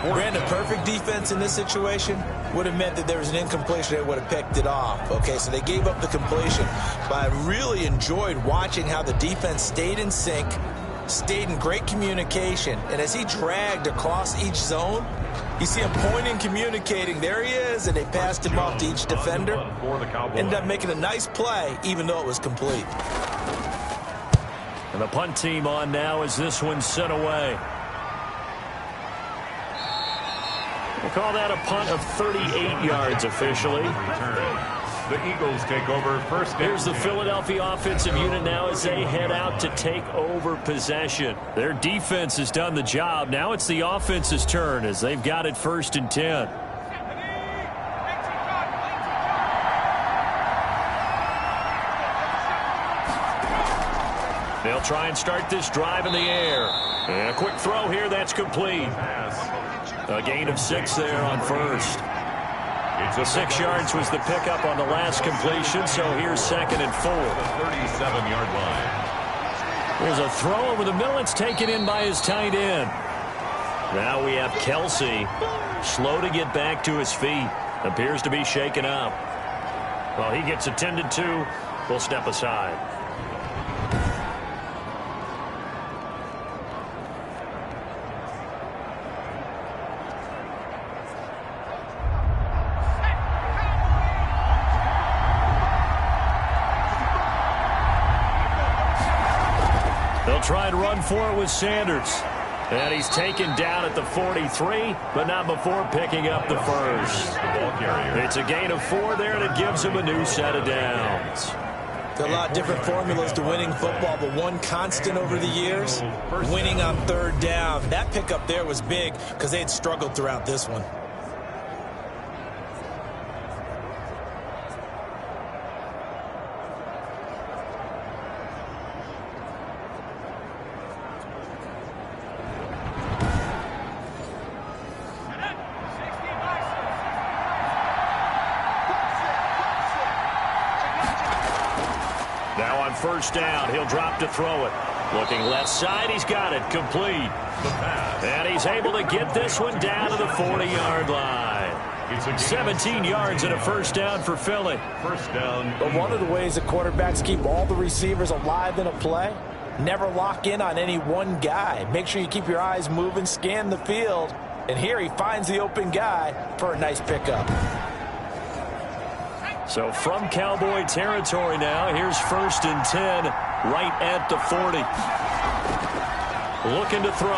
Brandon, perfect defense in this situation would have meant that there was an incompletion that would have picked it off. Okay, so they gave up the completion. But I really enjoyed watching how the defense stayed in sync, stayed in great communication. And as he dragged across each zone, you see him pointing, communicating. There he is, and they passed him off to each defender. Ended up making a nice play, even though it was complete. And the punt team on now as this one's sent away. We'll call that a punt of 38 yards officially. The Eagles take over 1st. Here's the Philadelphia offensive unit now as they head out to take over possession. Their defense has done the job. Now it's the offense's turn as they've got it 1st and 10. They'll try and start this drive in the air. And a quick throw here, that's complete. A gain of 6 there on 1st. 6 yards was the pickup on the last completion, so here's 2nd and 4. The 37-yard line. There's a throw over the middle. It's taken in by his tight end. Now we have Kelsey, slow to get back to his feet. Appears to be shaken up. Well, he gets attended to. We'll step aside. Try and run for it with Sanders. And he's taken down at the 43, but not before picking up the 1st. It's a gain of 4 there, and it gives him a new set of downs. There are a lot of different formulas to winning football, but one constant over the years, winning on 3rd down. That pickup there was big because they had struggled throughout this one. Now on 1st down, he'll drop to throw it. Looking left side, he's got it, complete. And he's able to get this one down to the 40-yard line. 17 yards and a 1st down for Philly. 1st down. But one of the ways that quarterbacks keep all the receivers alive in a play, never lock in on any one guy. Make sure you keep your eyes moving, scan the field. And here he finds the open guy for a nice pickup. So from Cowboy territory now, here's 1st and 10 right at the 40. Looking to throw.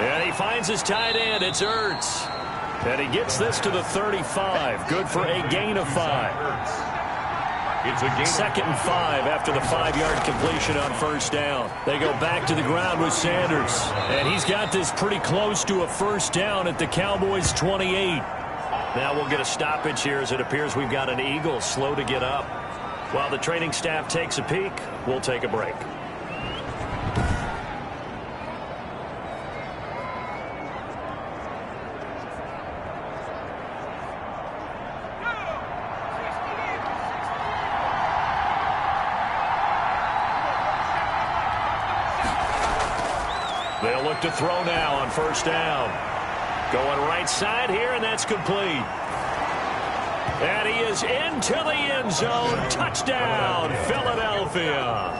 And he finds his tight end. It's Ertz. And he gets this to the 35. Good for a gain of 5. It's a gain. 2nd and 5 after the 5-yard completion on 1st down. They go back to the ground with Sanders. And he's got this pretty close to a 1st down at the Cowboys' 28. Now we'll get a stoppage here as it appears we've got an Eagle slow to get up. While the training staff takes a peek, we'll take a break. They'll look to throw now on 1st down. Going right side here, and that's complete. And he is into the end zone. Touchdown, Philadelphia.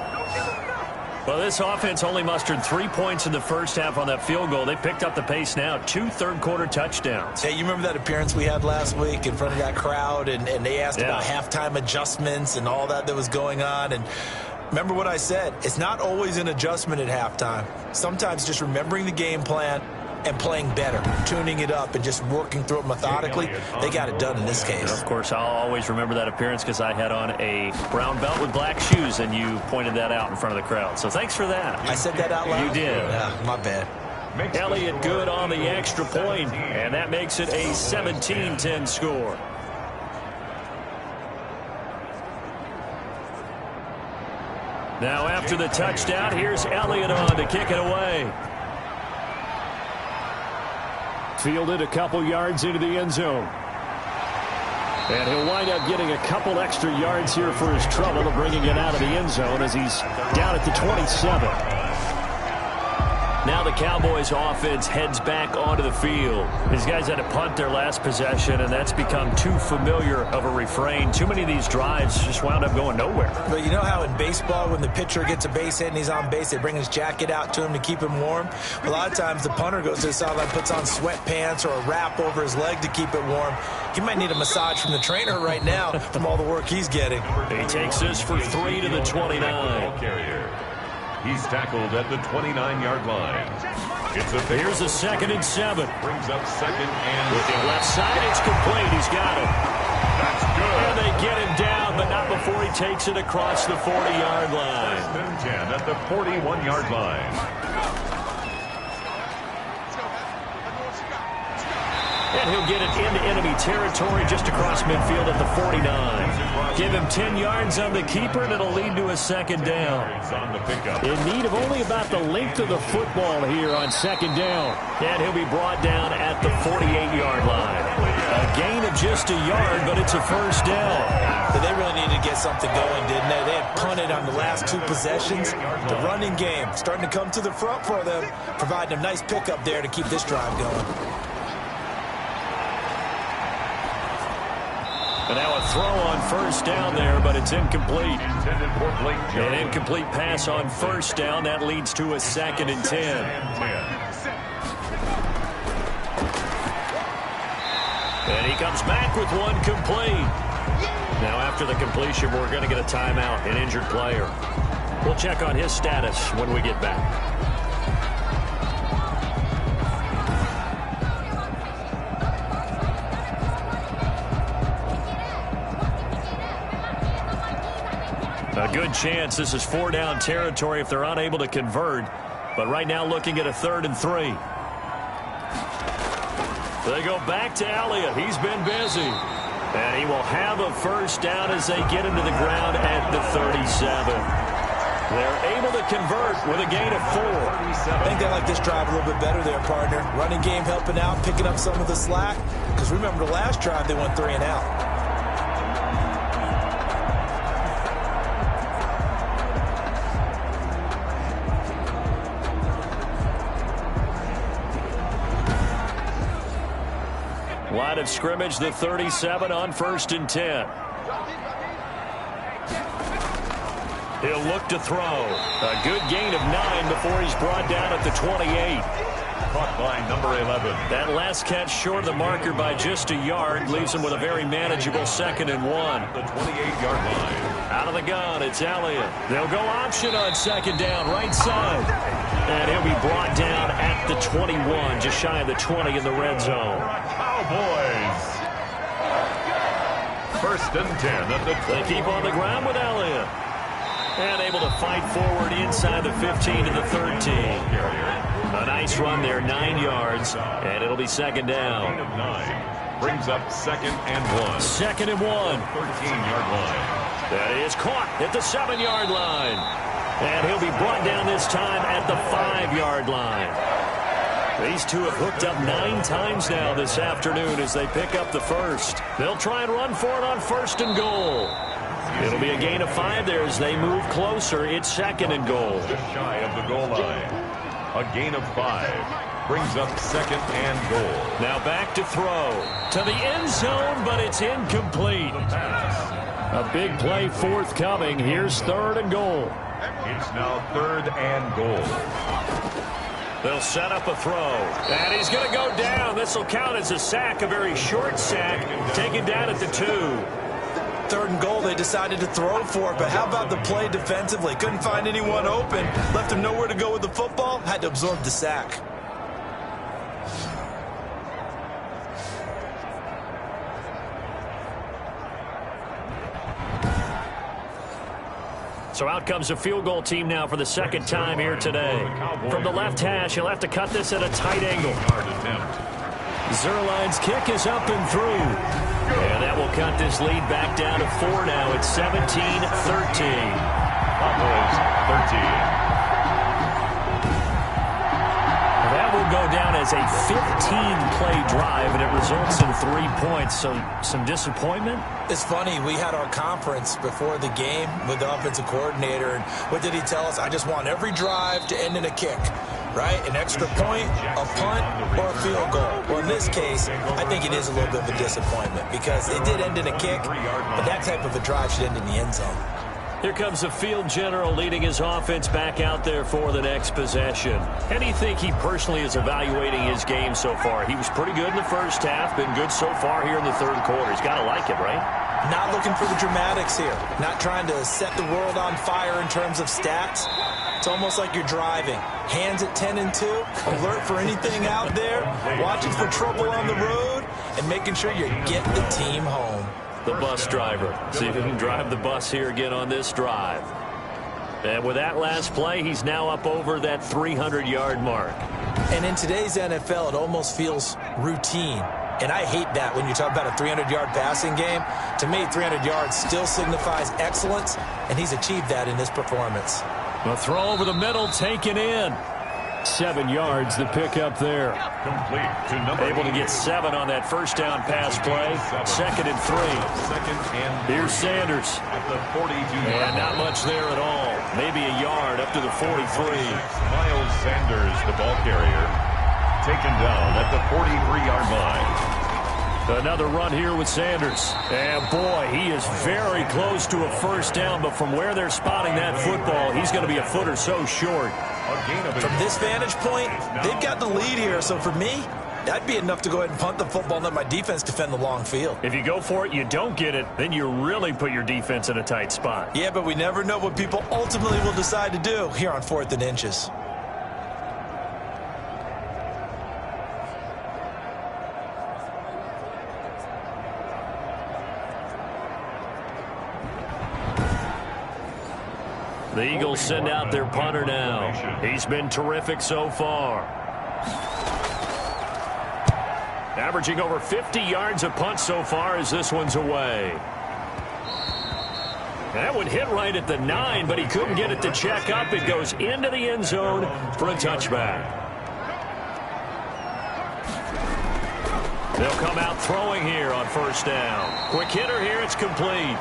Well, this offense only mustered 3 points in the first half on that field goal. They picked up the pace now. 2 third-quarter touchdowns. Hey, you remember that appearance we had last week in front of that crowd, and they asked about halftime adjustments and all that was going on, and remember what I said. It's not always an adjustment at halftime. Sometimes just remembering the game plan and playing better, tuning it up and just working through it methodically. They got it done in this case. Of course, I'll always remember that appearance because I had on a brown belt with black shoes, and you pointed that out in front of the crowd. So thanks for that. I said that out loud? You did. Yeah, my bad. Elliott good on the extra point, and that makes it a 17-10 score. Now after the touchdown, here's Elliott on to kick it away. Fielded a couple yards into the end zone. And he'll wind up getting a couple extra yards here for his trouble of bringing it out of the end zone as he's down at the 27. Now the Cowboys offense heads back onto the field. These guys had to punt their last possession, and that's become too familiar of a refrain. Too many of these drives just wound up going nowhere. But you know how in baseball when the pitcher gets a base hit and he's on base, they bring his jacket out to him to keep him warm? A lot of times the punter goes to the sideline, puts on sweatpants or a wrap over his leg to keep it warm. He might need a massage from the trainer right now from all the work he's getting. He takes this for 3 to the 29. He's tackled at the 29-yard line. Here's a 2nd and 7. Brings up 2nd and with the left side, it's complete. He's got him. That's good. And they get him down, but not before he takes it across the 40-yard line. 1st and 10 at the 41-yard line. And he'll get it into enemy territory just across midfield at the 49. Give him 10 yards on the keeper, and it'll lead to a 2nd down. In need of only about the length of the football here on 2nd down. And he'll be brought down at the 48-yard line. A gain of just a yard, but it's a 1st down. But they really needed to get something going, didn't they? They had punted on the last 2 possessions. The running game starting to come to the front for them, providing a nice pickup there to keep this drive going. And now a throw on 1st down there, but it's incomplete. An incomplete pass on 1st down. That leads to a 2nd and 10. And he comes back with one complete. Now after the completion, we're going to get a timeout, an injured player. We'll check on his status when we get back. A good chance this is 4-down territory if they're unable to convert. But right now looking at a 3rd and 3. They go back to Elliott. He's been busy. And he will have a 1st down as they get him to the ground at the 37. They're able to convert with a gain of 4. I think they like this drive a little bit better there, partner. Running game helping out, picking up some of the slack. Because remember the last drive they went 3 and out. Line of scrimmage, the 37 on 1st and 10. He'll look to throw. A good gain of 9 before he's brought down at the 28. caught by number 11. That last catch short of the marker by just a yard leaves him with a very manageable 2nd and 1. The 28-yard line. Out of the gun, it's Elliott. They'll go option on 2nd down, right side. And he'll be brought down at the 21, just shy of the 20 in the red zone. Cowboys. 1st and 10 at the 20. They keep on the ground with Elliott. And able to fight forward inside the 15 to the 13. A nice run there, 9 yards, and it'll be 2nd down. Gain of 9 brings up 2nd and 1. 2nd and 1. 13-yard line. That is caught at the 7-yard line. And he'll be brought down this time at the 5-yard line. These two have hooked up 9 times now this afternoon as they pick up the first. They'll try and run for it on 1st and goal. It'll be a gain of 5 there as they move closer. It's 2nd and goal. Just shy of the goal line. A gain of 5 brings up 2nd and goal. Now back to throw. To the end zone, but it's incomplete. A big play forthcoming. Here's 3rd and goal. It's now 3rd and goal. They'll set up a throw. And he's going to go down. This will count as a sack, a very short sack, taken down at the 2. 3rd and goal, they decided to throw for it, but how about the play defensively? Couldn't find anyone open, left him nowhere to go with the football, had to absorb the sack. So out comes a field goal team now for the 2nd time here today. From the left hash, he'll have to cut this at a tight angle. Zuerlein's kick is up and through. And that will cut this lead back down to 4 now. It's 17-13. Cowboys 13. That will go down as a 15-play drive, and it results in 3 points. So some disappointment? It's funny, we had our conference before the game with the offensive coordinator, and what did he tell us? I just want every drive to end in a kick, right? An extra point, a punt, or a field goal. Well, in this case, I think it is a little bit of a disappointment because it did end in a kick, but that type of a drive should end in the end zone. Here comes the field general leading his offense back out there for the next possession. How do you think he personally is evaluating his game so far? He was pretty good in the first half, been good so far here in the 3rd quarter. He's got to like it, right? Not looking for the dramatics here. Not trying to set the world on fire in terms of stats. It's almost like you're driving. Hands at 10 and 2, alert for anything out there, watching for trouble on the road, and making sure you get the team home. The bus driver. See if he can drive the bus here again on this drive. And with that last play, he's now up over that 300-yard mark. And in today's NFL, it almost feels routine. And I hate that when you talk about a 300-yard passing game. To me, 300 yards still signifies excellence, and he's achieved that in this performance. A throw over the middle, taken in. 7 yards, the pickup there. Complete to number Able to get 7 on that first down pass play. 2nd and 3. 2nd and 3. Here's Sanders. At the 42-yard And not much there at all. Maybe a yard up to the 43. Miles Sanders, the ball carrier, taken down at the 43-yard line. Another run here with Sanders. And boy, he is very close to a first down, but from where they're spotting that football, he's going to be a foot or so short. From this vantage point, they've got the lead here, so for me, that'd be enough to go ahead and punt the football and let my defense defend the long field. If you go for it, you don't get it, then you really put your defense in a tight spot. Yeah, but we never know what people ultimately will decide to do here on 4th and inches. The Eagles send out their punter now. He's been terrific so far. Averaging over 50 yards a punt so far as this one's away. That would hit right at the 9, but he couldn't get it to check up. It goes into the end zone for a touchback. They'll come out throwing here on first down. Quick hitter here, it's complete.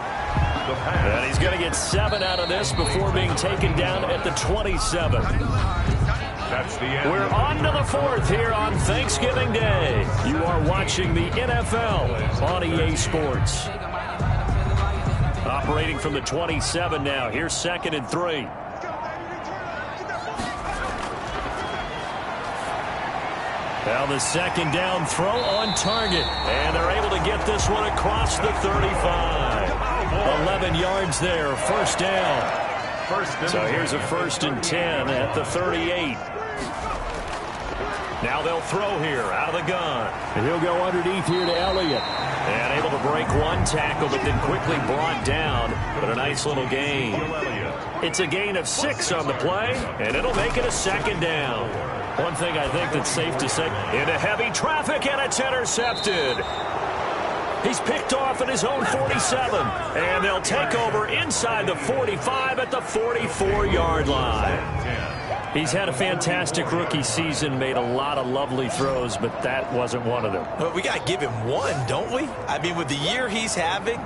And he's going to get 7 out of this before being taken down at the 27. That's the end. We're on to the 4th here on Thanksgiving Day. You are watching the NFL on EA Sports. Operating from the 27 now. Here's 2nd and 3. Now the second down throw on target. And they're able to get this one across the 35. 11 yards there, first down. So here's a 1st and 10 at the 38. Now they'll throw here out of the gun. And he'll go underneath here to Elliott. And able to break one tackle, but then quickly brought down. But a nice little gain. It's a gain of 6 on the play, and it'll make it a second down. One thing I think that's safe to say, into heavy traffic, and it's intercepted. He's picked off at his own 47, and they'll take over inside the 45 at the 44-yard line. He's had a fantastic rookie season, made a lot of lovely throws, but that wasn't one of them. But we got to give him one, don't we? I mean, with the year he's having,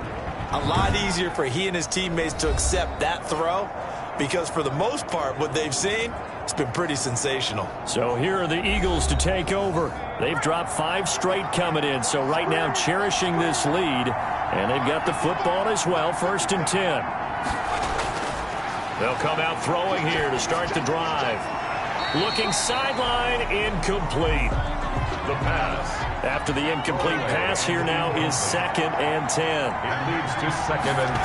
a lot easier for he and his teammates to accept that throw, because for the most part, what they've seen, it's been pretty sensational. So here are the Eagles to take over. They've dropped 5 straight coming in, so right now cherishing this lead, and they've got the football as well, 1st and 10. They'll come out throwing here to start the drive. Looking sideline, incomplete. The pass. After the incomplete pass, here now is 2nd and 10. It leads to 2nd and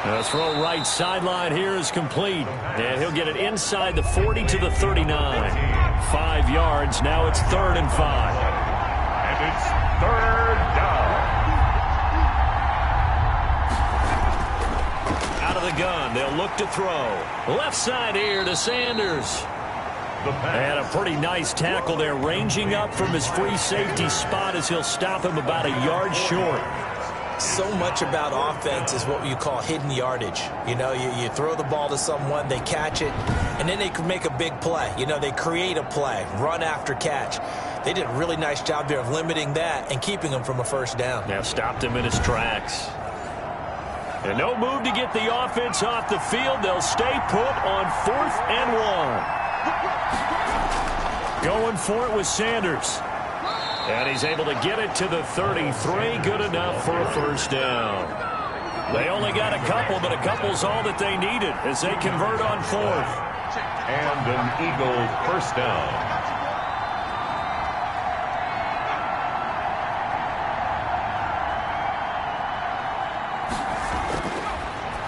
10. The throw right sideline here is complete. And he'll get it inside the 40 to the 39. 5 yards. Now it's 3rd and 5. And it's 3rd down. Out of the gun. They'll look to throw. Left side here to Sanders. And a pretty nice tackle there, ranging up from his free safety spot as he'll stop him about a yard short. So much about offense is what you call hidden yardage. You know, you throw the ball to someone, they catch it, and then they can make a big play. You know, they create a play, run after catch. They did a really nice job there of limiting that and keeping him from a first down. Now stopped him in his tracks. And no move to get the offense off the field. They'll stay put on 4th and 1. Going for it with Sanders. And he's able to get it to the 33. Good enough for a first down. They only got a couple, but a couple's all that they needed as they convert on 4th. And an Eagle first down.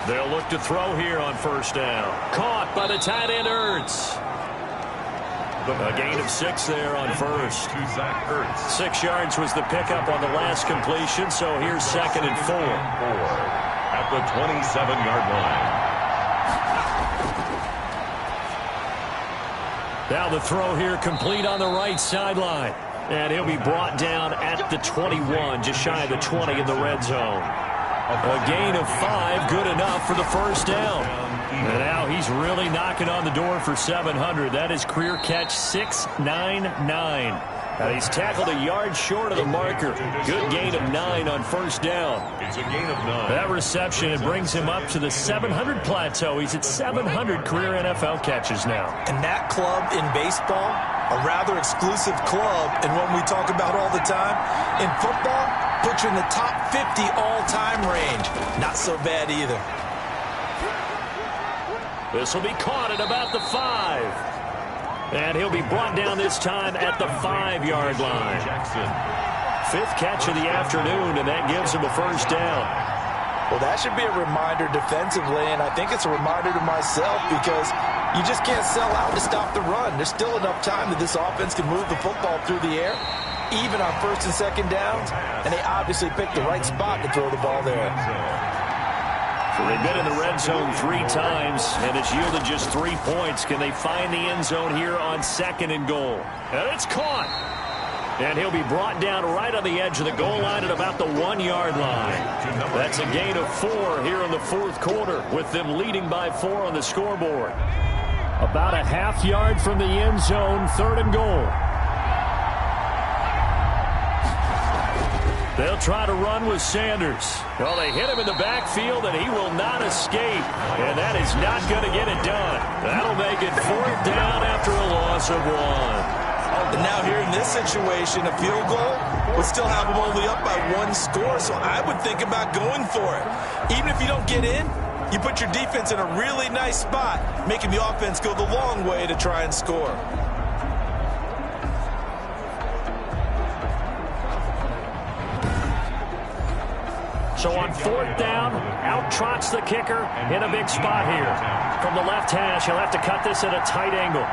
They'll look to throw here on first down. Caught by the tight end Ertz. A gain of 6 there on first. To Zach Ertz. 6 yards was the pickup on the last completion, so here's 2nd and 4. At the 27-yard line. Now the throw here complete on the right sideline. And he'll be brought down at the 21, just shy of the 20 in the red zone. A gain of 5, good enough for the first down. And now he's really knocking on the door for 700. That is career catch 699. And he's tackled a yard short of the marker. Good gain of 9 on first down. It's a gain of 9. That reception, it brings him up to the 700 plateau. He's at 700 career NFL catches now. And that club in baseball, a rather exclusive club, and one we talk about all the time. In football, puts you in the top 50 all-time range. Not so bad either. This will be caught at about the 5. And he'll be brought down this time at the 5-yard line. Jackson. 5th catch of the afternoon, and that gives him a first down. Well, that should be a reminder defensively, and I think it's a reminder to myself because you just can't sell out to stop the run. There's still enough time that this offense can move the football through the air, even on 1st and 2nd downs, and they obviously picked the right spot to throw the ball there. So they've been in the red zone 3 times, and it's yielded just 3 points. Can they find the end zone here on 2nd and goal? And it's caught. And he'll be brought down right on the edge of the goal line at about the 1-yard line. That's a gain of 4 here in the 4th quarter, with them leading by 4 on the scoreboard. About a half yard from the end zone, 3rd and goal. They'll try to run with Sanders. Well, they hit him in the backfield, and he will not escape. And that is not going to get it done. That'll make it 4th down after a loss of 1. And now here in this situation, a field goal would still have them only up by 1 score. So I would think about going for it. Even if you don't get in, You put your defense in a really nice spot, making the offense go the long way to try and score. So on 4th down, out trots the kicker in a big spot here. From the left hash, he'll have to cut this at a tight angle.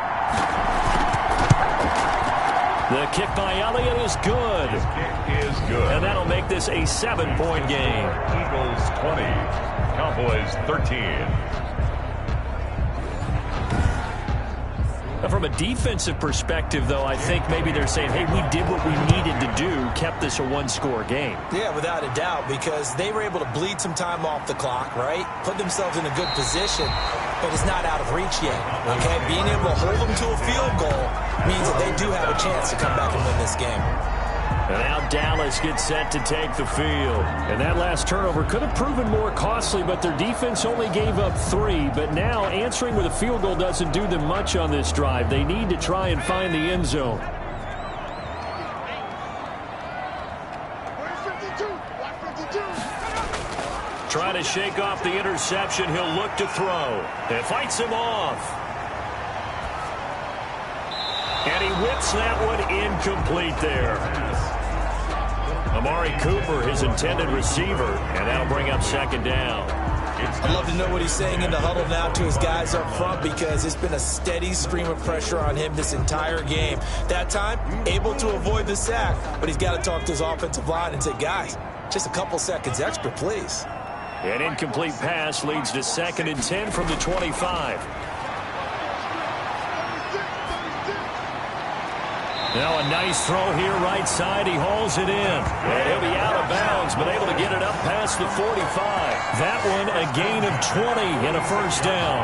The kick by Elliott is good. His kick is good. And that'll make this a 7-point game. Eagles 20, Cowboys 13. From a defensive perspective, though, I think maybe they're saying, hey, we did what we needed to do, kept this a one-score game. Yeah, without a doubt, because they were able to bleed some time off the clock, right? Put themselves in a good position, but it's not out of reach yet, okay? Being able to hold them to a field goal means that they do have a chance to come back and win this game. And now Dallas gets set to take the field. And that last turnover could have proven more costly, but their defense only gave up 3. But now answering with a field goal doesn't do them much on this drive. They need to try and find the end zone. Trying to shake off the interception. He'll look to throw. It fights him off. And he whips that one incomplete there. Amari Cooper, his intended receiver, and that'll bring up 2nd down. I'd love to know what he's saying in the huddle now to his guys up front, because it's been a steady stream of pressure on him this entire game. That time, able to avoid the sack, but he's got to talk to his offensive line and say, guys, just a couple seconds extra, please. An incomplete pass leads to 2nd and 10 from the 25. Now a nice throw here right side. He hauls it in. And he'll be out of bounds, but able to get it up past the 45. That one a gain of 20 and a 1st down.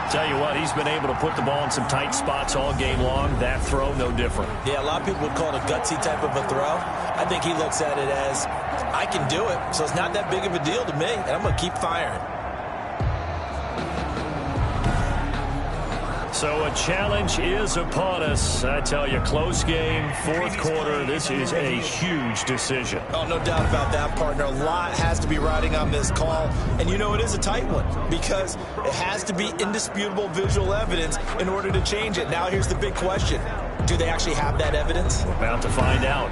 Tell you what, he's been able to put the ball in some tight spots all game long. That throw, no different. Yeah, a lot of people would call it a gutsy type of a throw. I think he looks at it as, I can do it, so it's not that big of a deal to me, and I'm going to keep firing. So a challenge is upon us. I tell you, close game, 4th quarter. This is a huge decision. Oh, no doubt about that, partner. A lot has to be riding on this call. And you know it is a tight one, because it has to be indisputable visual evidence in order to change it. Now here's the big question. Do they actually have that evidence? We're about to find out.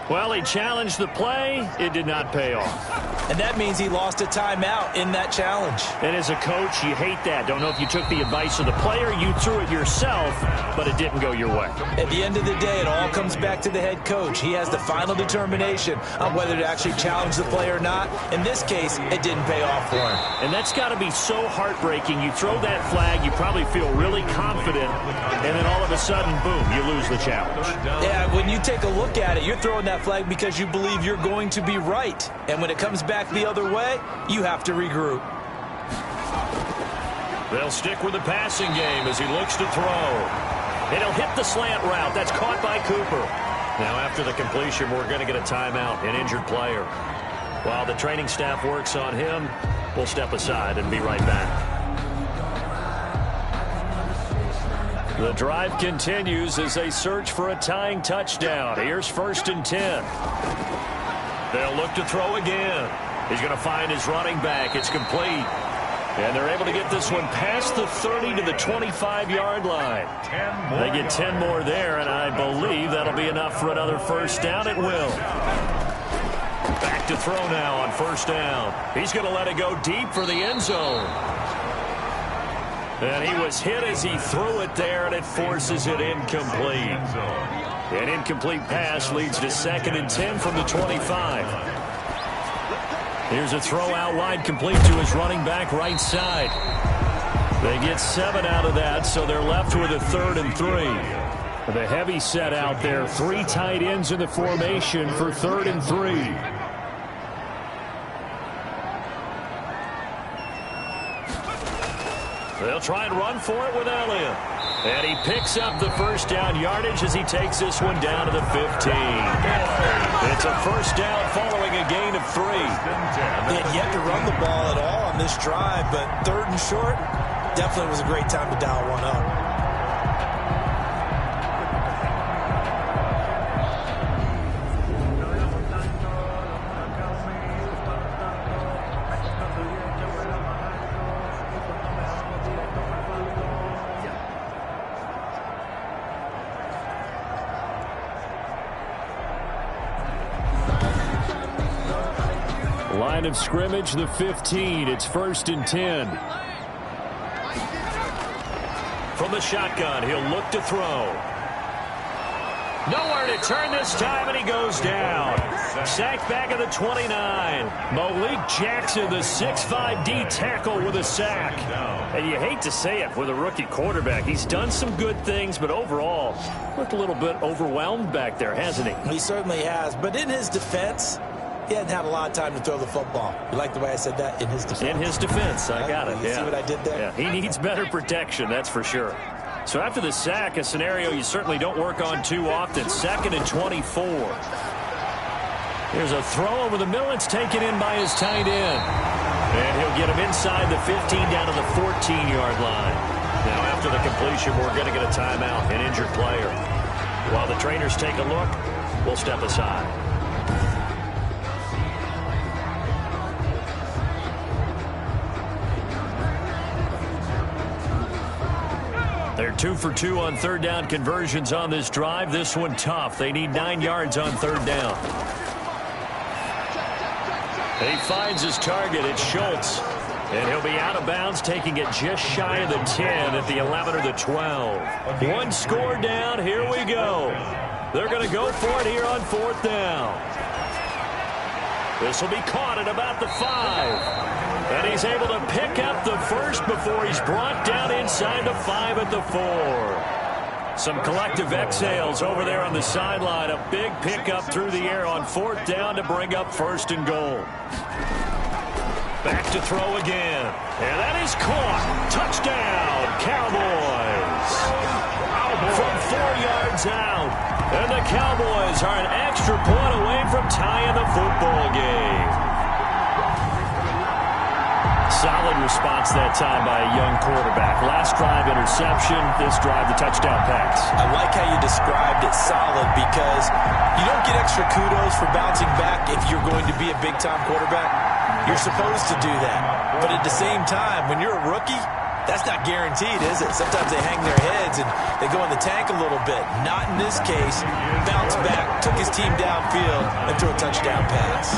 Well, he challenged the play. It did not pay off. And that means he lost a timeout in that challenge. And as a coach, you hate that. Don't know if you took the advice of the player, you threw it yourself, but it didn't go your way. At the end of the day, it all comes back to the head coach. He has the final determination on whether to actually challenge the play or not. In this case, it didn't pay off for him. And that's got to be so heartbreaking. You throw that flag, you probably feel really confident, and then all of a sudden, boom, you lose the challenge. Yeah, when you take a look at it, you're throwing that flag because you believe you're going to be right. And when it comes back the other way, you have to regroup. They'll stick with the passing game as he looks to throw. And he'll hit the slant route. That's caught by Cooper. Now after the completion, we're going to get a timeout, an injured player. While the training staff works on him, we'll step aside and be right back. The drive continues as they search for a tying touchdown. Here's 1st and 10. They'll look to throw again. He's going to find his running back. It's complete. And they're able to get this one past the 30 to the 25-yard line. They get 10 more there, and I believe that'll be enough for another 1st down. It will. Back to throw now on 1st down. He's going to let it go deep for the end zone. And he was hit as he threw it there, and it forces it incomplete. An incomplete pass leads to 2nd and 10 from the 25. Here's a throw out wide, complete to his running back right side. They get 7 out of that, so they're left with a 3rd and 3. The heavy set out there, 3 tight ends in the formation for 3rd and 3. They'll try and run for it with Elliott. And he picks up the 1st down yardage as he takes this one down to the 15. It's a 1st down following a gain of 3. They had yet to run the ball at all on this drive, but 3rd and short, Definitely was a great time to dial one up. Line of scrimmage, the 15. It's 1st and 10. From the shotgun, he'll look to throw. Nowhere to turn this time, and he goes down. Sacked back at the 29. Malik Jackson, the 6'5" D tackle with a sack. And you hate to say it with a rookie quarterback. He's done some good things, but overall, looked a little bit overwhelmed back there, hasn't he? He certainly has. But in his defense, he hadn't had a lot of time to throw the football. You like the way I said that? In his defense. In his defense. I got it. You see what I did there? Yeah, he needs better protection, that's for sure. So after the sack, a scenario you certainly don't work on too often. 2nd and 24. Here's a throw over the middle. It's taken in by his tight end. And he'll get him inside the 15 down to the 14-yard line. Now after the completion, we're going to get a timeout, an injured player. While the trainers take a look, we'll step aside. They're 2 for 2 on 3rd down conversions on this drive. This one tough. They need 9 yards on 3rd down. He finds his target. It's Schultz. And he'll be out of bounds, taking it just shy of the 10 at the 11 or the 12. One score down. Here we go. They're going to go for it here on 4th down. This will be caught at about the 5. And he's able to pick up the first before he's brought down inside the 5 at the 4. Some collective exhales over there on the sideline. A big pickup through the air on 4th down to bring up 1st and goal. Back to throw again. And that is caught. Touchdown, Cowboys. From 4 yards out. And the Cowboys are an extra point away from tying the football game. Solid response that time by a young quarterback. Last drive, interception. This drive, the touchdown pass. I like how you described it, solid, because you don't get extra kudos for bouncing back if you're going to be a big-time quarterback. You're supposed to do that. But at the same time, when you're a rookie, that's not guaranteed, is it? Sometimes they hang their heads and they go in the tank a little bit. Not in this case. Bounced back, took his team downfield, and threw a touchdown pass.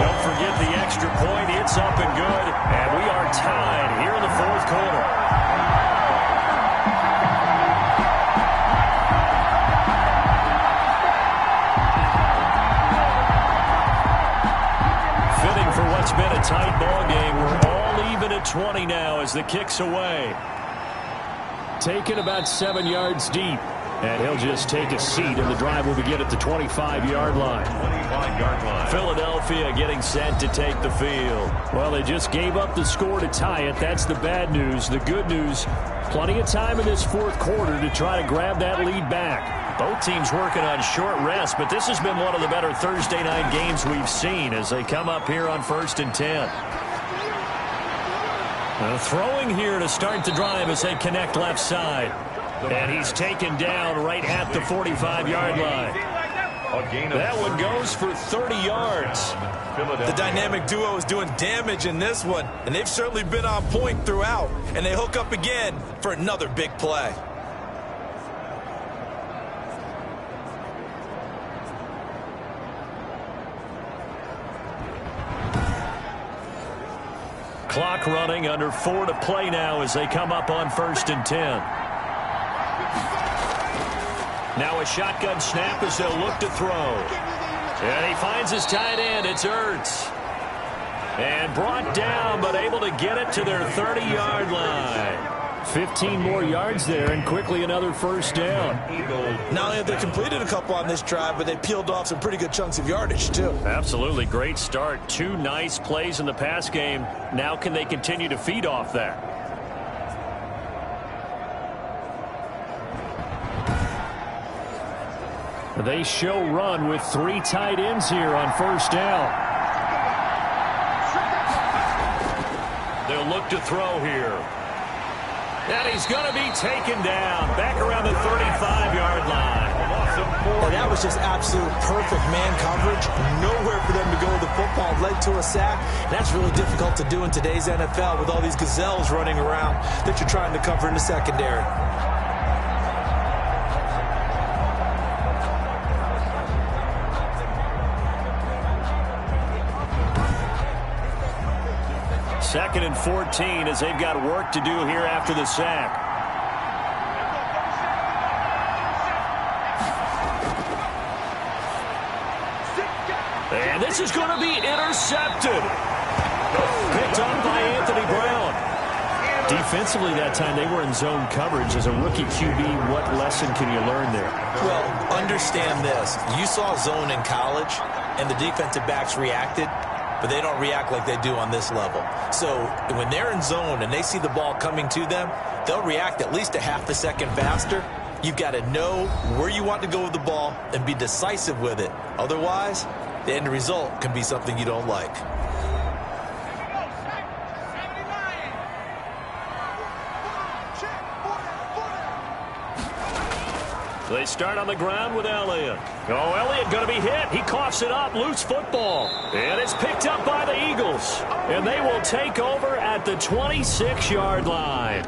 Don't forget the extra point. It's up and good. And we are tied here in the 4th quarter. Fitting for what's been a tight ball game. We're all even at 20 now as the kick's away. Taken about 7 yards deep. And he'll just take a seat, and the drive will begin at the 25-yard line. 25-yard line. Philadelphia getting set to take the field. Well, they just gave up the score to tie it. That's the bad news. The good news, plenty of time in this 4th quarter to try to grab that lead back. Both teams working on short rest, but this has been one of the better Thursday night games we've seen as they come up here on 1st and 10. Throwing here to start the drive as they connect left side. And he's taken down right at the 45-yard line. That one goes for 30 yards. The dynamic duo is doing damage in this one, and they've certainly been on point throughout. And they hook up again for another big play. Clock running, under 4 to play now as they come up on 1st and 10. Now a shotgun snap as they'll look to throw. And he finds his tight end. It's Ertz. And brought down, but able to get it to their 30-yard line. 15 more yards there, and quickly another 1st down. Not only have they completed a couple on this drive, but they peeled off some pretty good chunks of yardage, too. Absolutely. Great start. 2 nice plays in the pass game. Now can they continue to feed off that? They show run with 3 tight ends here on 1st down. They'll look to throw here. And he's going to be taken down back around the 35-yard line. And that was just absolute perfect man coverage. Nowhere for them to go with the football. Led to a sack. And that's really difficult to do in today's NFL with all these gazelles running around that you're trying to cover in the secondary. Second and 14 as they've got work to do here after the sack. And this is going to be intercepted. Picked up by Anthony Brown. Defensively that time, they were in zone coverage. As a rookie QB, what lesson can you learn there? Well, understand this. You saw zone in college, and the defensive backs reacted, but they don't react like they do on this level. So when they're in zone and they see the ball coming to them, they'll react at least a half a second faster. You've got to know where you want to go with the ball and be decisive with it. Otherwise, the end result can be something you don't like. They start on the ground with Elliott. Oh, Elliott going to be hit. He coughs it up. Loose football. And it's picked up by the Eagles. And they will take over at the 26-yard line.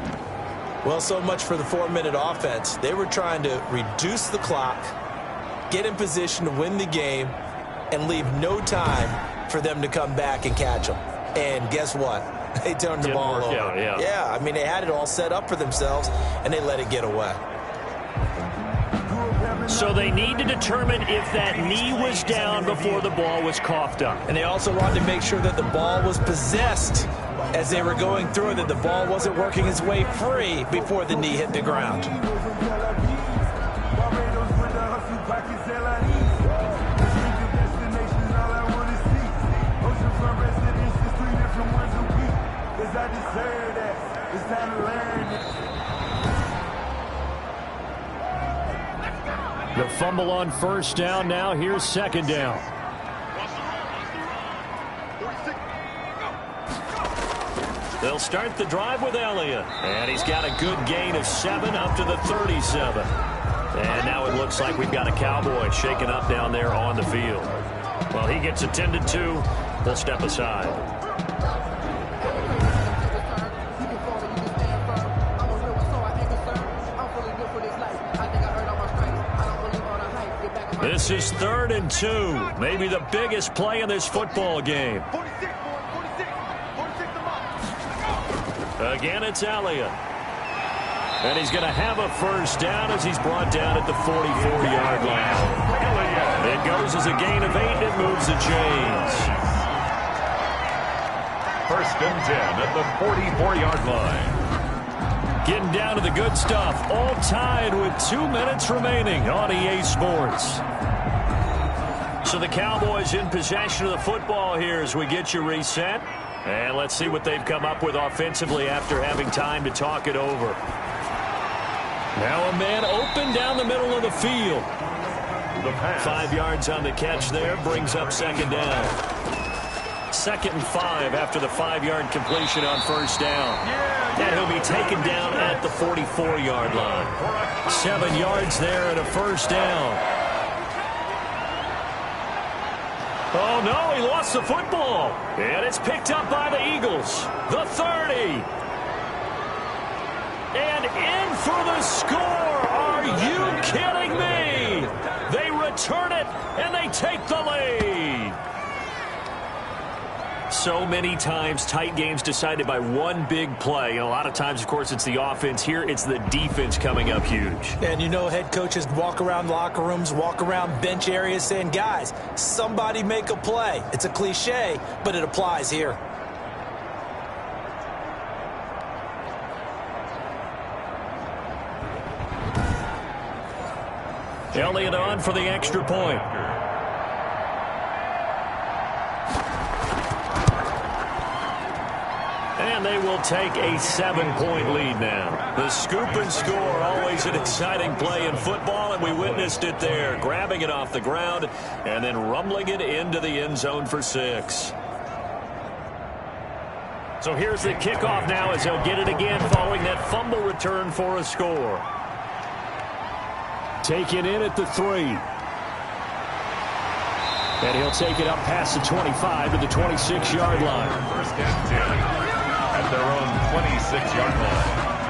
Well, so much for the 4-minute offense. They were trying to reduce the clock, get in position to win the game, and leave no time for them to come back and catch them. And guess what? They turned the ball over. Yeah, I mean, they had it all set up for themselves, and they let it get away. So they need to determine if that knee was down before the ball was coughed up. And they also wanted to make sure that the ball was possessed as they were going through it, that the ball wasn't working its way free before the knee hit the ground. The fumble on first down. Now here's second down. They'll start the drive with Elliott. And he's got a good gain of 7 up to the 37. And now it looks like we've got a Cowboy shaken up down there on the field. Well, he gets attended to. We'll step aside. This is 3rd and 2. Maybe the biggest play in this football game. Again, it's Elliott. And he's going to have a first down as he's brought down at the 44-yard line. It goes as a gain of 8. It moves the chains. 1st and 10 at the 44-yard line. Getting down to the good stuff. All tied with 2 minutes remaining on EA Sports. So the Cowboys in possession of the football here as we get you reset. And let's see what they've come up with offensively after having time to talk it over. Now a man open down the middle of the field. 5 yards on the catch there. Brings up second down. 2nd and 5 after the 5-yard completion on first down. And he'll be taken down at the 44-yard line. 7 yards there and a first down. Oh, no, he lost the football. And it's picked up by the Eagles. The 30. And in for the score. Are you kidding me? They return it, and they take the lead. So many times, tight games decided by one big play. And a lot of times, of course, it's the offense. Here, it's the defense coming up huge. And you know, head coaches walk around locker rooms, walk around bench areas saying, guys, somebody make a play. It's a cliche, but it applies here. Elliott on for the extra point. And they will take a 7-point lead now. The scoop and score, always an exciting play in football, and we witnessed it there. Grabbing it off the ground and then rumbling it into the end zone for 6. So here's the kickoff now as he'll get it again following that fumble return for a score. Taken in at the 3. And he'll take it up past the 25 to the 26-yard line. First and 10 at their own 26-yard line.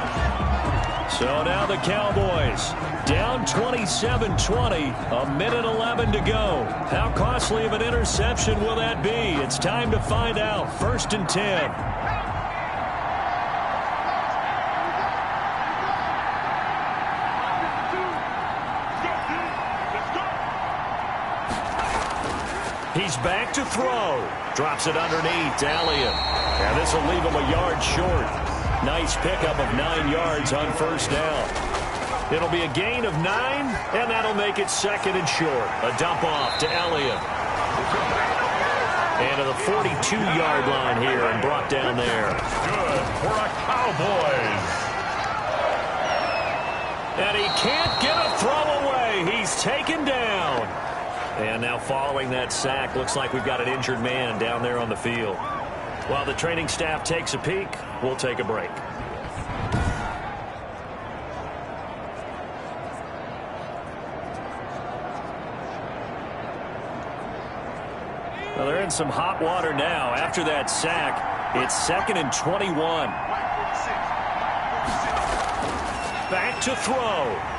So now the Cowboys down 27-20, a minute 11 to go. How costly of an interception will that be? It's time to find out. 1st and 10. He's back to throw. Drops it underneath to Elliott. And this will leave him a yard short. Nice pickup of 9 yards on 1st down. It'll be a gain of 9, and that'll make it 2nd and short. A dump off to Elliott. And to the 42-yard line here and brought down there. Good for a Cowboys. And he can't get a throw away. He's taken down. And now following that sack, looks like we've got an injured man down there on the field. While the training staff takes a peek, we'll take a break. Well, they're in some hot water now. After that sack, it's 2nd and 21. Back to throw.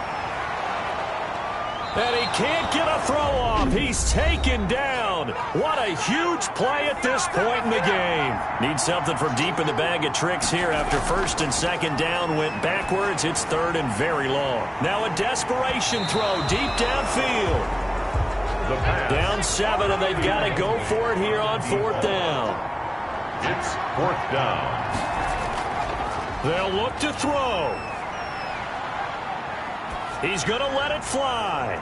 And he can't get a throw off. He's taken down. What a huge play at this point in the game. Need something from deep in the bag of tricks here after 1st and 2nd down went backwards. It's 3rd and very long. Now a desperation throw deep downfield. Down 7, and they've got to go for it here on 4th down. It's 4th down. They'll look to throw. He's going to let it fly.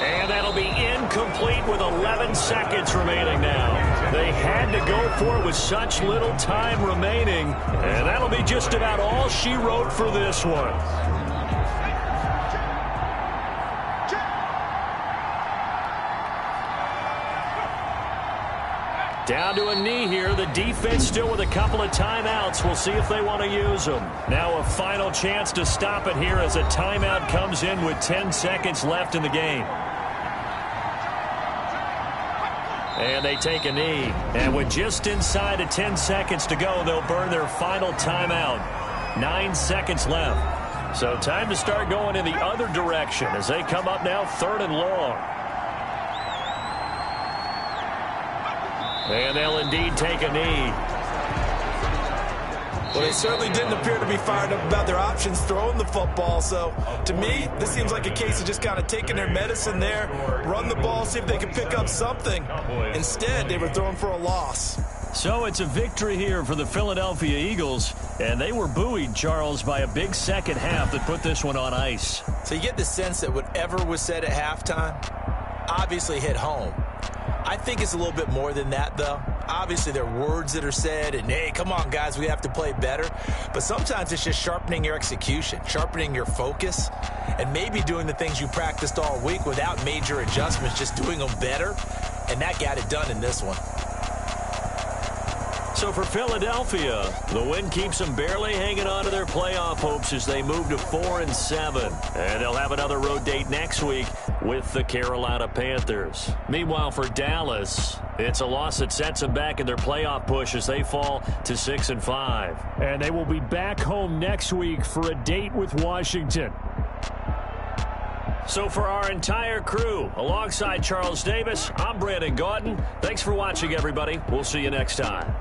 And that'll be incomplete with 11 seconds remaining now. They had to go for it with such little time remaining. And that'll be just about all she wrote for this one. Down to a knee here. The defense still with a couple of timeouts. We'll see if they want to use them. Now a final chance to stop it here as a timeout comes in with 10 seconds left in the game. And they take a knee. And with just inside of 10 seconds to go, they'll burn their final timeout. 9 seconds left. So time to start going in the other direction as they come up now 3rd and long. And they'll indeed take a knee. Well, they certainly didn't appear to be fired up about their options throwing the football. So, to me, this seems like a case of just kind of taking their medicine there, run the ball, see if they can pick up something. Instead, they were throwing for a loss. So it's a victory here for the Philadelphia Eagles, and they were buoyed, Charles, by a big second half that put this one on ice. So you get the sense that whatever was said at halftime obviously hit home. I think it's a little bit more than that, though. Obviously, there are words that are said, and, hey, come on, guys, we have to play better. But sometimes it's just sharpening your execution, sharpening your focus, and maybe doing the things you practiced all week without major adjustments, just doing them better. And that got it done in this one. So for Philadelphia, the win keeps them barely hanging on to their playoff hopes as they move to 4-7. And they'll have another road date next week with the Carolina Panthers. Meanwhile, for Dallas, it's a loss that sets them back in their playoff push as they fall to 6-5. And they will be back home next week for a date with Washington. So for our entire crew, alongside Charles Davis, I'm Brandon Gaudin. Thanks for watching, everybody. We'll see you next time.